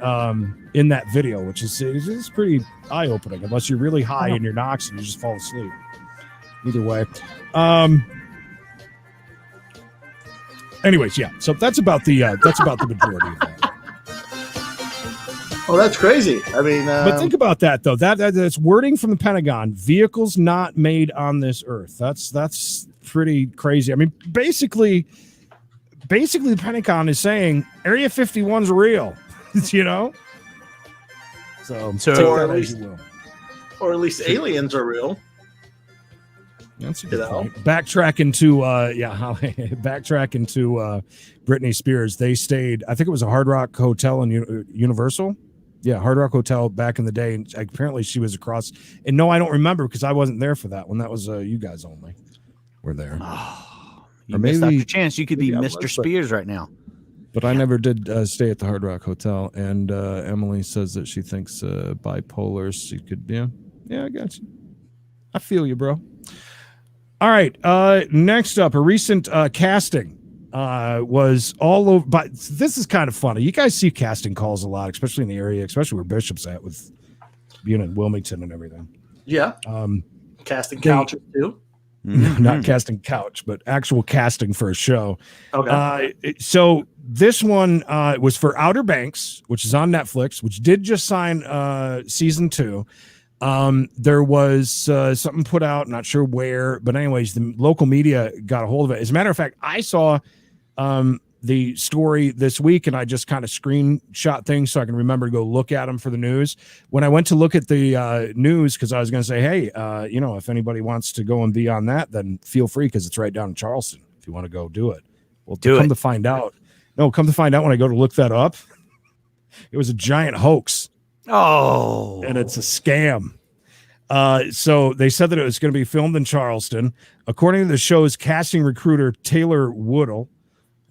video, which is pretty eye-opening, unless you're really high in your Knox and you just fall asleep. Either way. Anyways, yeah. So that's about the majority of that. Oh, that's crazy. I mean, But think about that though. That's wording from the Pentagon. Vehicles not made on this Earth. That's pretty crazy. I mean, basically, the Pentagon is saying Area 51's real. You know. So take or that at as least, you will. or at least aliens are real. That's a good point. Backtracking to Britney Spears. They stayed, I think it was a Hard Rock Hotel in Universal. Yeah, Hard Rock Hotel back in the day. And apparently she was across. And no, I don't remember because I wasn't there for that one. That was you guys only were there. Oh, you Or missed out maybe- your chance. You could be maybe I Mr. was, but- Spears right now. But I never did stay at the Hard Rock Hotel. And Emily says that she thinks bipolar. She could, yeah, I got you. I feel you, bro. All right. Next up, a recent casting was all over. But this is kind of funny. You guys see casting calls a lot, especially in the area, especially where Bishop's at with being in Wilmington and everything. Yeah. Casting couches too. Not casting couch, but actual casting for a show. Okay. So this one was for Outer Banks, which is on Netflix, which did just sign season 2. There was something put out, not sure where, but anyways, the local media got a hold of it. As a matter of fact, I saw the story this week and I just kind of screenshot things so I can remember to go look at them for the news. When I went to look at the news, because I was going to say, hey, if anybody wants to go and be on that, then feel free because it's right down in Charleston if you want to go do it. Well, come to find out when I go to look that up, it was a giant hoax. Oh, And it's a scam. So they said that it was going to be filmed in Charleston. According to the show's casting recruiter, Taylor Woodall,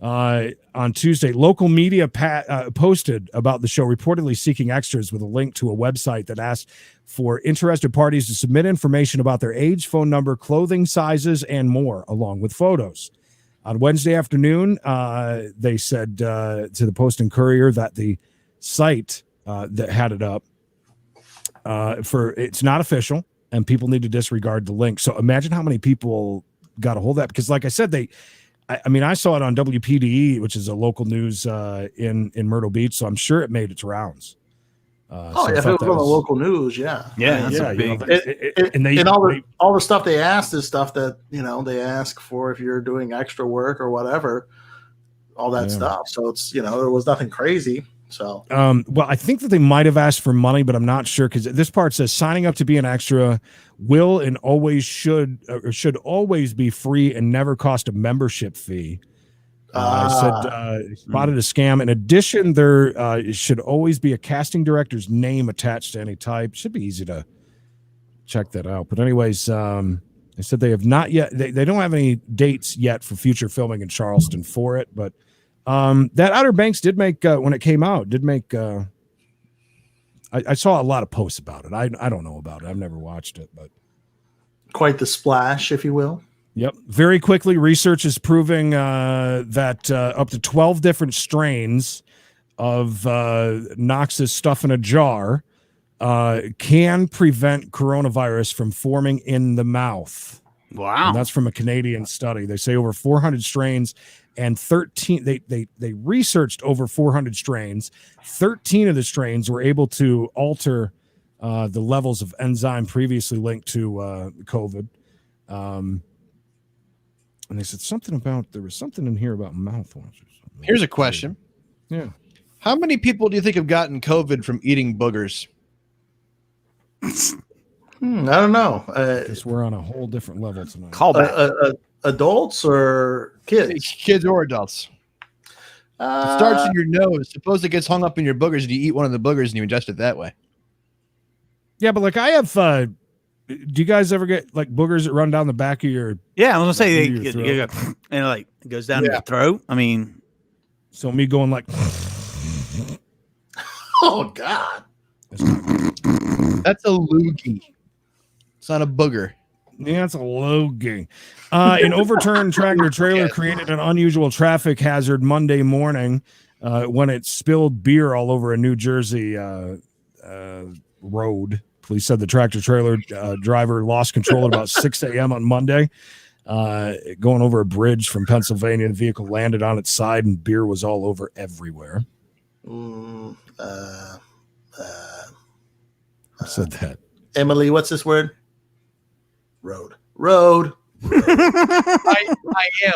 on Tuesday, local media posted about the show, reportedly seeking extras with a link to a website that asked for interested parties to submit information about their age, phone number, clothing sizes, and more, along with photos. On Wednesday afternoon, they said to the Post and Courier that the site that had it up it's not official and people need to disregard the link. So imagine how many people got a hold of that, because like I said, I saw it on WPDE, which is a local news in Myrtle Beach, so I'm sure it made its rounds. If it was on the local news, yeah. yeah, that's a big. All the stuff they asked is stuff that they ask for if you're doing extra work or whatever, all that stuff. So it's there was nothing crazy. So, well, I think that they might have asked for money, but I'm not sure because this part says signing up to be an extra will and always should always be free and never cost a membership fee. Spotted a scam. In addition, there should always be a casting director's name attached to any type. Should be easy to check that out. But anyways, they said they have not yet. They don't have any dates yet for future filming in Charleston for it, but. That Outer Banks did make when it came out. I saw a lot of posts about it. I don't know about it. I've never watched it, but quite the splash, if you will. Yep. Very quickly, research is proving that up to 12 different strains of Knox's stuff in a jar can prevent coronavirus from forming in the mouth. Wow. And that's from a Canadian study. They say over 400 strains and 13 they researched over 400 strains. 13 of the strains were able to alter the levels of enzyme previously linked to COVID. And they said there was something in here about mouthwash. Here's a question. Yeah. How many people do you think have gotten COVID from eating boogers? I don't know. Because we're on a whole different level tonight. Call back. Adults or kids? Kids or adults. It starts in your nose. Suppose it gets hung up in your boogers and you eat one of the boogers and you ingest it that way. Yeah, but like I have do you guys ever get like boogers that run down the back of your Yeah, I was gonna say your throat? and like it goes down your throat. I mean, So me going like Oh God. That's a loogie. It's not a booger. Yeah, it's a logie. An overturned tractor trailer created an unusual traffic hazard Monday morning when it spilled beer all over a New Jersey road. Police said the tractor trailer driver lost control at about 6 a.m. on Monday. Going over a bridge from Pennsylvania, the vehicle landed on its side and beer was all over everywhere. I Said that. Emily, what's this word? Road. I am.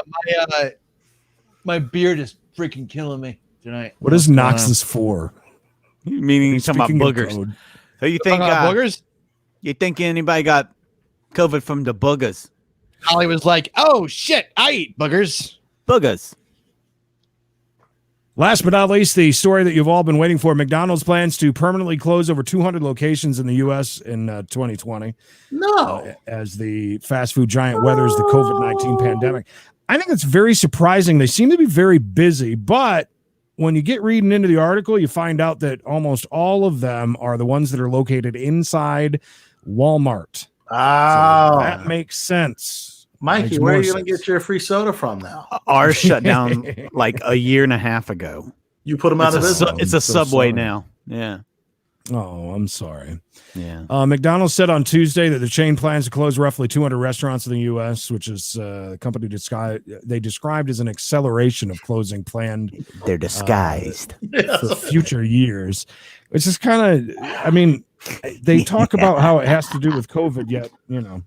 My beard is freaking killing me tonight. What is Knox's for? meaning you're talking about Speaking of boogers. code. Who you think boogers? You think anybody got COVID from the boogers? Holly was like, "Oh shit, I eat boogers." Boogers. Last but not least, the story that you've all been waiting for. McDonald's plans to permanently close over 200 locations in the U.S. in 2020. No. As the fast food giant weathers the COVID-19 pandemic. I think it's very surprising. They seem to be very busy, but when you get reading into the article, you find out that almost all of them are the ones that are located inside Walmart. Oh, So that makes sense. Mikey, Makes where are more you going to sense. get your free soda from now? Ours shut down like a year and a half ago. You put them out of business. It's a so Subway sorry. now. Yeah. Oh, I'm sorry. Yeah. McDonald's said on Tuesday that the chain plans to close roughly 200 restaurants in the U.S., which is the company they described as an acceleration of closing planned They're disguised. for future years. It's just kind of, I mean, they talk about how it has to do with COVID, yet, you know.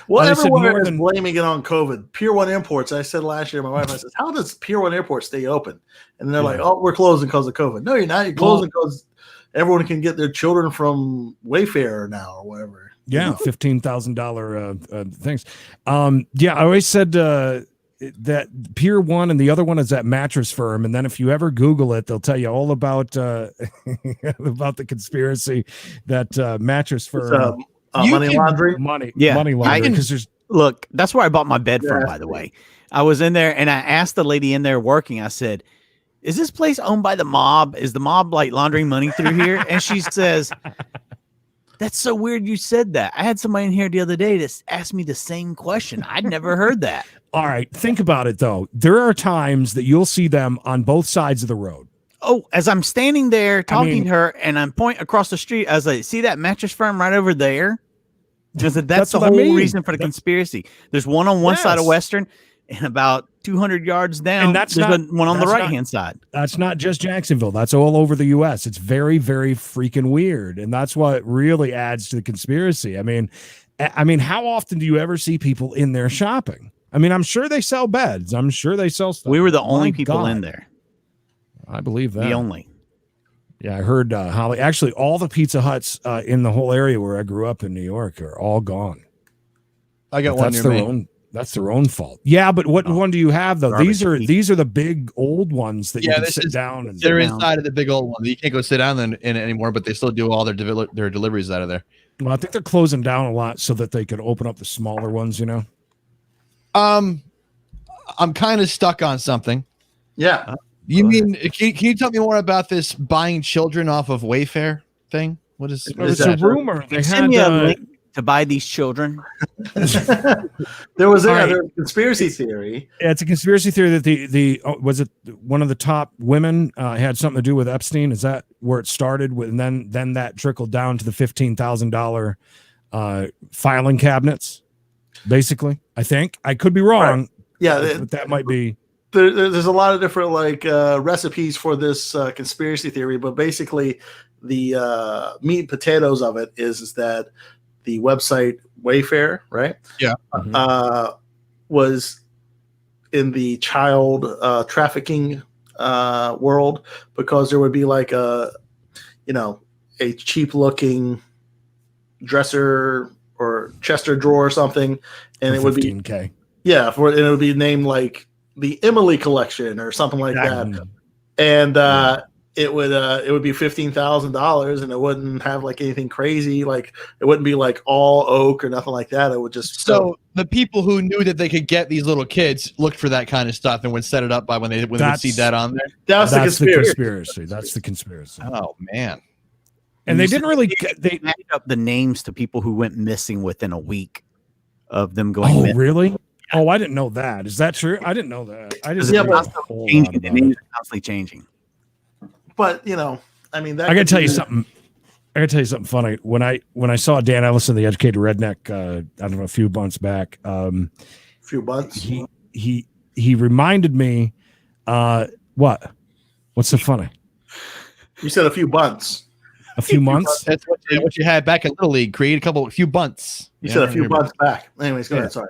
Well, They said everyone more is than- blaming it on COVID. Pier 1 Imports, I said last year, my wife, I said, how does Pier 1 Imports stay open? And they're like, oh, we're closing because of COVID. No, you're not. You're closing because everyone can get their children from Wayfair now or whatever. Yeah, $15,000 things. Yeah, I always said that Pier 1 and the other one is that Mattress Firm, and then if you ever Google it, they'll tell you all about about the conspiracy that Mattress Firm Money laundering. money Yeah, laundering. Because there's Look, that's where I bought my bed from, by the way. I was in there and I asked the lady in there working, I said, is this place owned by the mob? Is the mob like laundering money through here? And she says, that's so weird you said that. I had somebody in here the other day that asked me the same question. I'd never heard that. all right. Think about it though. There are times that you'll see them on both sides of the road. Oh, as I'm standing there talking to her and I'm pointing across the street, I was like, see that Mattress Firm right over there? I said, that's the what I whole mean. reason for the conspiracy. There's one on one side of Yes. Western and about 200 yards down, And that's there's not- one on the that's not- right-hand side. That's not just Jacksonville. That's all over the U.S. It's very, very freaking weird, and that's what really adds to the conspiracy. I mean, how often do you ever see people in there shopping? I mean, I'm sure they sell beds. I'm sure they sell stuff. We were the only My people God. in there. I believe that. The only. Yeah, I heard Holly. Actually, all the Pizza Huts in the whole area where I grew up in New York are all gone. I got But one that's near their me. own. That's their own fault. Yeah, but what one do you have though? Garbage. These are the big old ones that you Yeah, can this sit is- down and. They're down. inside of the big old one. You can't go sit down in it anymore, but they still do all their deliveries out of there. Well, I think they're closing down a lot so that they could open up the smaller ones. You know. I'm kind of stuck on something. Yeah. You mean can you tell me more about this buying children off of Wayfair thing? What is It's that a rumor. They Send had me a link to buy these children? There was All right. a conspiracy theory. Yeah, it's a conspiracy theory that the was it one of the top women had something to do with Epstein? Is that where it started with, and then that trickled down to the $15,000 filing cabinets? Basically, I think I could be wrong. Right. Yeah, but that might be. There's a lot of different recipes for this conspiracy theory, but basically the meat and potatoes of it is that the website Wayfair, right? Yeah. Was in the child trafficking world, because there would be like a cheap looking dresser or Chester drawer or something, and it would be 15K. Yeah, and it would be named like the Emily collection or something like that. And it would be $15,000, and it wouldn't have like anything crazy. Like it wouldn't be like all oak or nothing like that. It would just the people who knew that they could get these little kids looked for that kind of stuff and would set it up by when they would see that on there. That's the conspiracy. That's the conspiracy. Oh man. And they didn't really they made up the names to people who went missing within a week of them going. Oh, missing. really? Oh, I didn't know that. Is that true? I didn't know that. I just The names are constantly changing. But I mean, that I gotta tell you something. I gotta tell you something funny. When I saw Dan Ellison, the educated redneck, I don't know, a few months back, few months. He reminded me. What? What's so funny? You said a few bunts. A few months. That's what you had back in Little League. Create a few bunts. You said a few months back. Anyways, go ahead. Sorry.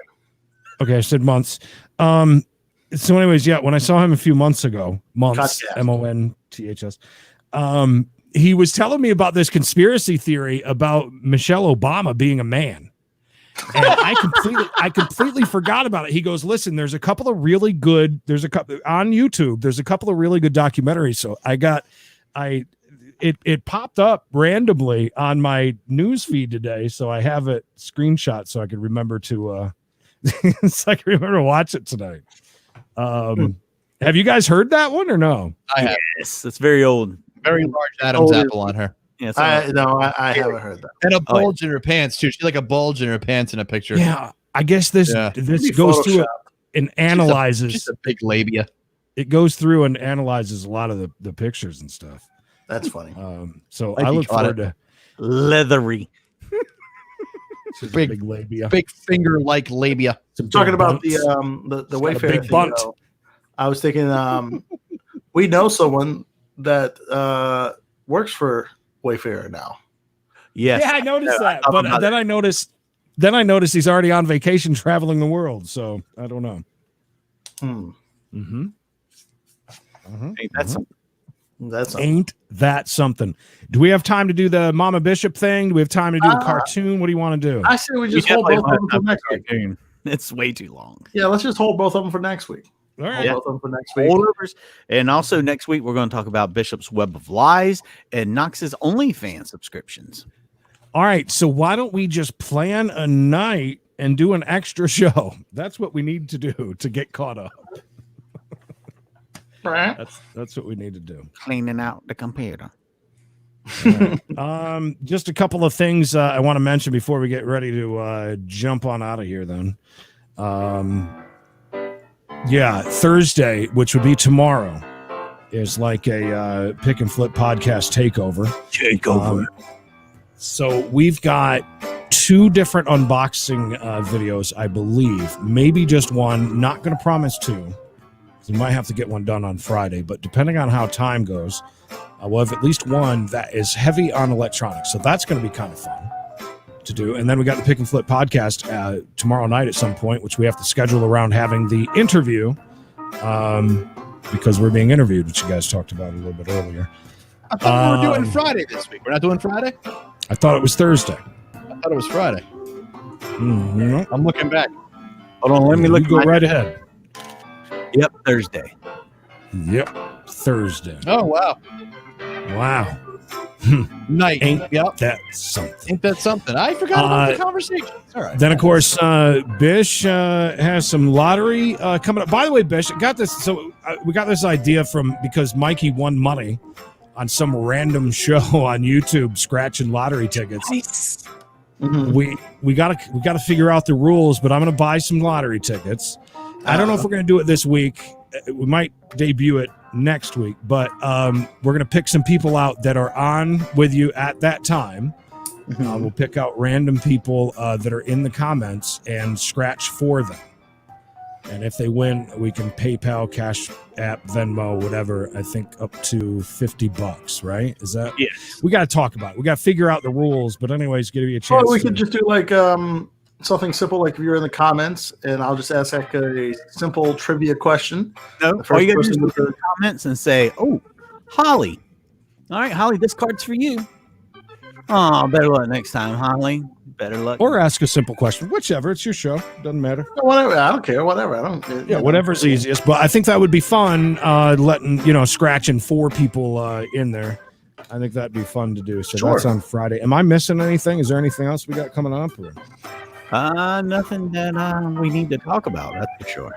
Okay, I said months. So, anyways, yeah, when I saw him a few months ago, months, Months, he was telling me about this conspiracy theory about Michelle Obama being a man. And I completely forgot about it. He goes, listen, there's a couple of really good, on YouTube, there's a couple of really good documentaries. So it popped up randomly on my news feed today. So I have it screenshot so I could remember to watch it tonight. Have you guys heard that one or no? I have. Yes, it's very old. Very large Adam's apple on her. Yes, I haven't heard that. And a bulge in her pants too. She's like a bulge in her pants in a picture. Yeah, I guess this goes through it and analyzes. Just a big labia. It goes through and analyzes a lot of the pictures and stuff. That's funny. So I look forward to leathery. Big labia, big finger like labia. Talking about the Wayfair thing, bunt. I was thinking we know someone that works for Wayfair now. Yes. Yeah, I noticed that, but then I noticed he's already on vacation traveling the world. So I don't know. Ain't that something? Do we have time to do the Mama Bishop thing? Do we have time to do the cartoon? What do you want to do? I say we just hold both of them for next week. It's way too long. Yeah, let's just hold both of them for next week. All right. Both of them for next week. Holdovers. And also next week, we're going to talk about Bishop's Web of Lies and Knox's OnlyFans subscriptions. All right. So why don't we just plan a night and do an extra show? That's what we need to do to get caught up. Right. That's what we need to do. Cleaning out the computer. Right. Just a couple of things I want to mention before we get ready to jump on out of here then. Thursday, which would be tomorrow, is like a pick and flip podcast takeover. So we've got 2 different unboxing videos, I believe. Maybe just one. Not going to promise 2. We might have to get one done on Friday, but depending on how time goes, we'll have at least one that is heavy on electronics. So that's going to be kind of fun to do. And then we got the Pick and Flip podcast tomorrow night at some point, which we have to schedule around having the interview because we're being interviewed, which you guys talked about a little bit earlier. I thought we were doing Friday this week. We're not doing Friday? I thought it was Thursday. I thought it was Friday. Mm-hmm. I'm looking back. Hold on, let me look. Go right ahead. Yep, Thursday. Yep, Thursday. Oh, wow. Wow. Night. Ain't that something? Ain't that something? I forgot about the conversation. All right. Then, of course, Bish has some lottery coming up. By the way, Bish, got this. So we got this idea because Mikey won money on some random show on YouTube, scratching lottery tickets. Nice. we gotta figure out the rules. But I'm gonna buy some lottery tickets. I don't know if we're gonna do it this week. We might debut it next week, but we're gonna pick some people out that are on with you at that time. We'll pick out random people that are in the comments and scratch for them. And if they win, we can PayPal, Cash App, Venmo, whatever. I think up to $50, right? Is that? Yes. We got to talk about it. We got to figure out the rules. But anyways, give you a chance. Or we could just do like something simple, like if you're in the comments, and I'll just ask like a simple trivia question. No, all you got to do is go to the comments and say, "Oh, Holly. All right, Holly, this card's for you." Oh, better luck next time, Holly. Better luck. Or ask a simple question. Whichever. It's your show. Doesn't matter. Whatever. I don't care. Whatever. I don't. Yeah, whatever's easiest. But I think that would be fun, letting, scratching 4 people in there. I think that'd be fun to do. So that's on Friday. Am I missing anything? Is there anything else we got coming up? Or? Nothing that we need to talk about. That's for sure.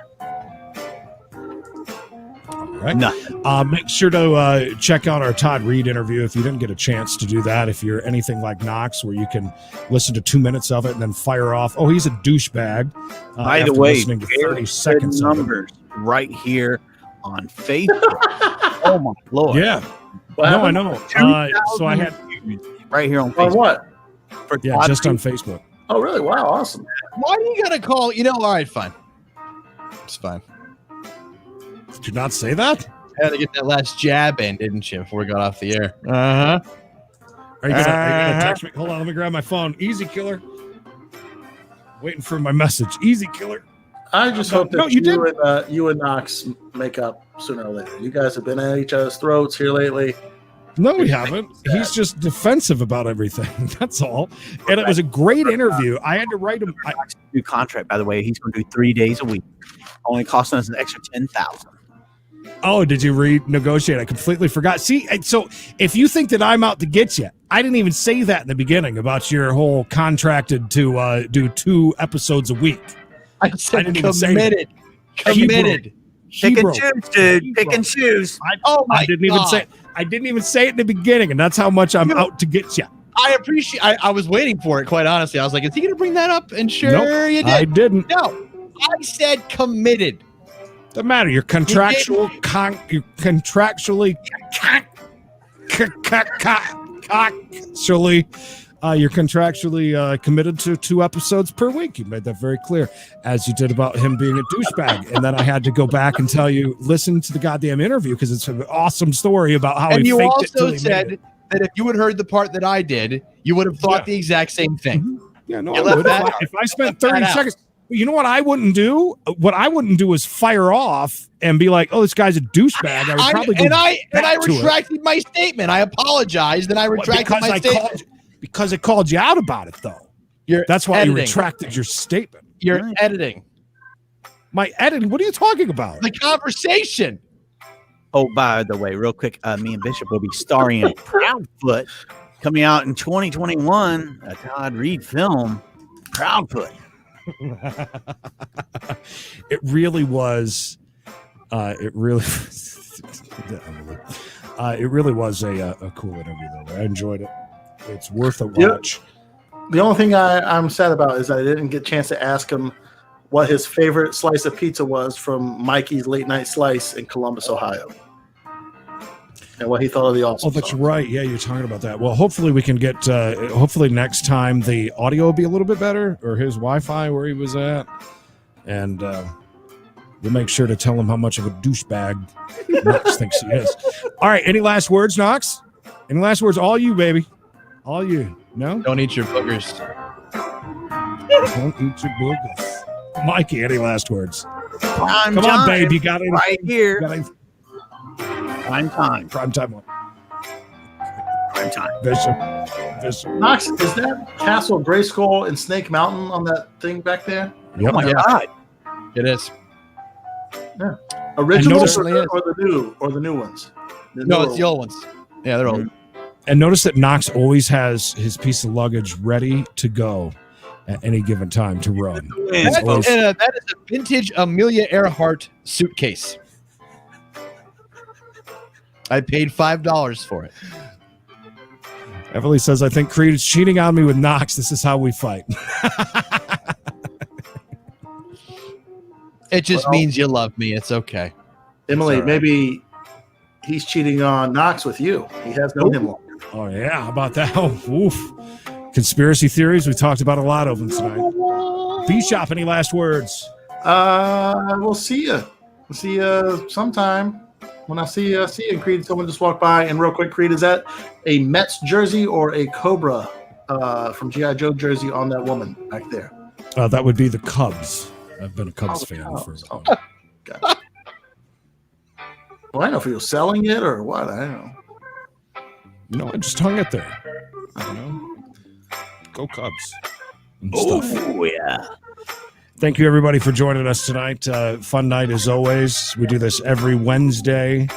Right. Nothing. Make sure to check out our Todd Reed interview if you didn't get a chance to do that. If you're anything like Knox, where you can listen to 2 minutes of it and then fire off. Oh, he's a douchebag. By the way, listening to 30 seconds numbers right here on Facebook. Oh my Lord! Yeah. No, I know. So I had right here on Facebook. On what? Yeah, just on Facebook. Oh, really? Wow, awesome. Why do you gotta call? All right, fine. It's fine. Did you not say that? I had to get that last jab in, didn't you, before we got off the air? Are you gonna text me? Hold on, let me grab my phone. Easy, killer. Waiting for my message. Easy, killer. I just hope that you and Knox make up sooner or later. You guys have been at each other's throats here lately. No, we haven't. He's just defensive about everything. That's all. And it was a great interview. I had to write him. New contract, by the way. He's going to do 3 days a week. Only costing us an extra $10,000. Oh, did you renegotiate? I completely forgot. See, so if you think that I'm out to get you, I didn't even say that in the beginning about your whole contracted to do 2 episodes a week. I said didn't even say committed. Committed. Pick and choose, dude. Pick and choose. I didn't even say it. I didn't even say it in the beginning, and that's how much I'm out to get you. I appreciate. I was waiting for it. Quite honestly, I was like, "Is he going to bring that up?" And sure, nope, you did. I didn't. No, I said committed. Doesn't matter. You're contractually you're contractually committed to 2 episodes per week. You made that very clear, as you did about him being a douchebag. And then I had to go back and tell you, listen to the goddamn interview, because it's an awesome story about how and he faked it. And you also he said that if you had heard the part that I did, you would have thought the exact same thing. Yeah, no, I would. If I spent 30 seconds. You know what I wouldn't do? What I wouldn't do is fire off and be like, "Oh, this guy's a douchebag." I would probably go I retracted my statement. I apologized, and I retracted my statement because it called you out about it, though. That's why you retracted your statement. You're editing. My editing? What are you talking about? The conversation. Oh, by the way, real quick, me and Bishop will be starring in Proudfoot, coming out in 2021. A Todd Reed film, Proudfoot. It really was a cool interview, though. I enjoyed it. It's worth a watch. The only thing I'm sad about is that I didn't get a chance to ask him what his favorite slice of pizza was from Mikey's Late Night Slice in Columbus, Ohio, and what he thought of the awesome. Oh, that's right. Yeah, you're talking about that. Well, hopefully we can get. Hopefully next time the audio will be a little bit better, or his Wi-Fi where he was at, and we'll make sure to tell him how much of a douchebag Knox thinks he is. All right. Any last words, Knox? Any last words? All you, baby. All you. No. Don't eat your boogers. Don't eat your boogers. Mikey, any last words? Come on, babe. You got it right here. Prime time. Prime time. Prime time. Bishop. Knox, is that Castle Grayskull in Snake Mountain on that thing back there? Yep. Oh my God. It is. Yeah. Original or the new ones? No, it's the old ones. Yeah, they're old. And notice that Knox always has his piece of luggage ready to go at any given time to run. That is a vintage Amelia Earhart suitcase. I paid $5 for it. Emily says, I think Creed is cheating on me with Knox. This is how we fight. It just means you love me. It's okay. Emily, It's all right. maybe he's cheating on Knox with you. He has known him longer. Oh, yeah. How about that? Oh, oof. Conspiracy theories. We talked about a lot of them tonight. B-Shop, any last words? We'll see you. We'll see you sometime. When I see you in Creed, someone just walked by. And real quick, Creed, is that a Mets jersey or a Cobra from G.I. Joe jersey on that woman back there? That would be the Cubs. I've been a Cubs fan for a while. Gotcha. Well, I don't know if he was selling it or what. I don't know. No, I just hung it there. I don't know. Go Cubs. And stuff. Oh, yeah. Thank you, everybody, for joining us tonight. Fun night as always. We do this every Wednesday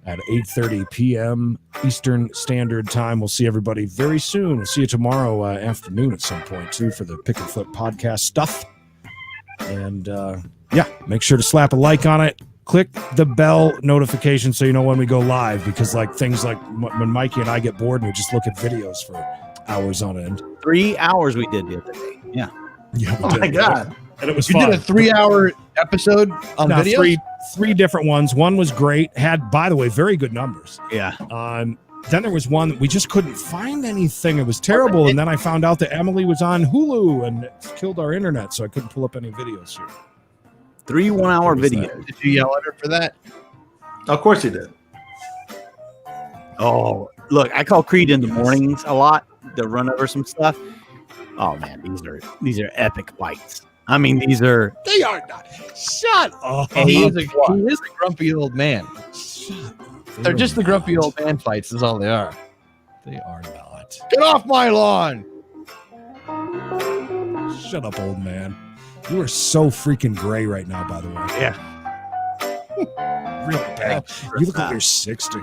at 8:30 p.m. Eastern Standard Time. We'll see everybody very soon. We'll see you tomorrow afternoon at some point, too, for the Pick and Flip podcast stuff. And, make sure to slap a like on it. Click the bell notification so you know when we go live, because things like when Mikey and I get bored and we just look at videos for hours on end. 3 hours we did the other day. Yeah. Yeah, we Oh did. my God. And it was You fun. did a 3-hour episode on No, video? three different ones. One was great. Had, by the way, very good numbers. Yeah. Then there was one that we just couldn't find anything. It was terrible. And then I found out that Emily was on Hulu and it killed our internet, so I couldn't pull up any videos here. 3 1-hour What was videos. Did you yell at her for that? Of course he did. Oh, look, I call Creed in the mornings a lot to run over some stuff. Oh man, these are epic fights. I mean, these are. They are not. Shut up. He is a grumpy old man. They're just the grumpy old man fights is all they are. They are not. Get off my lawn! Shut up, old man. You are so freaking gray right now, by the way. Yeah. Really bad. You look like you're 60.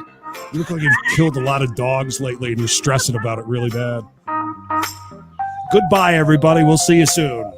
You look like you've killed a lot of dogs lately and you're stressing about it really bad. Goodbye, everybody. We'll see you soon.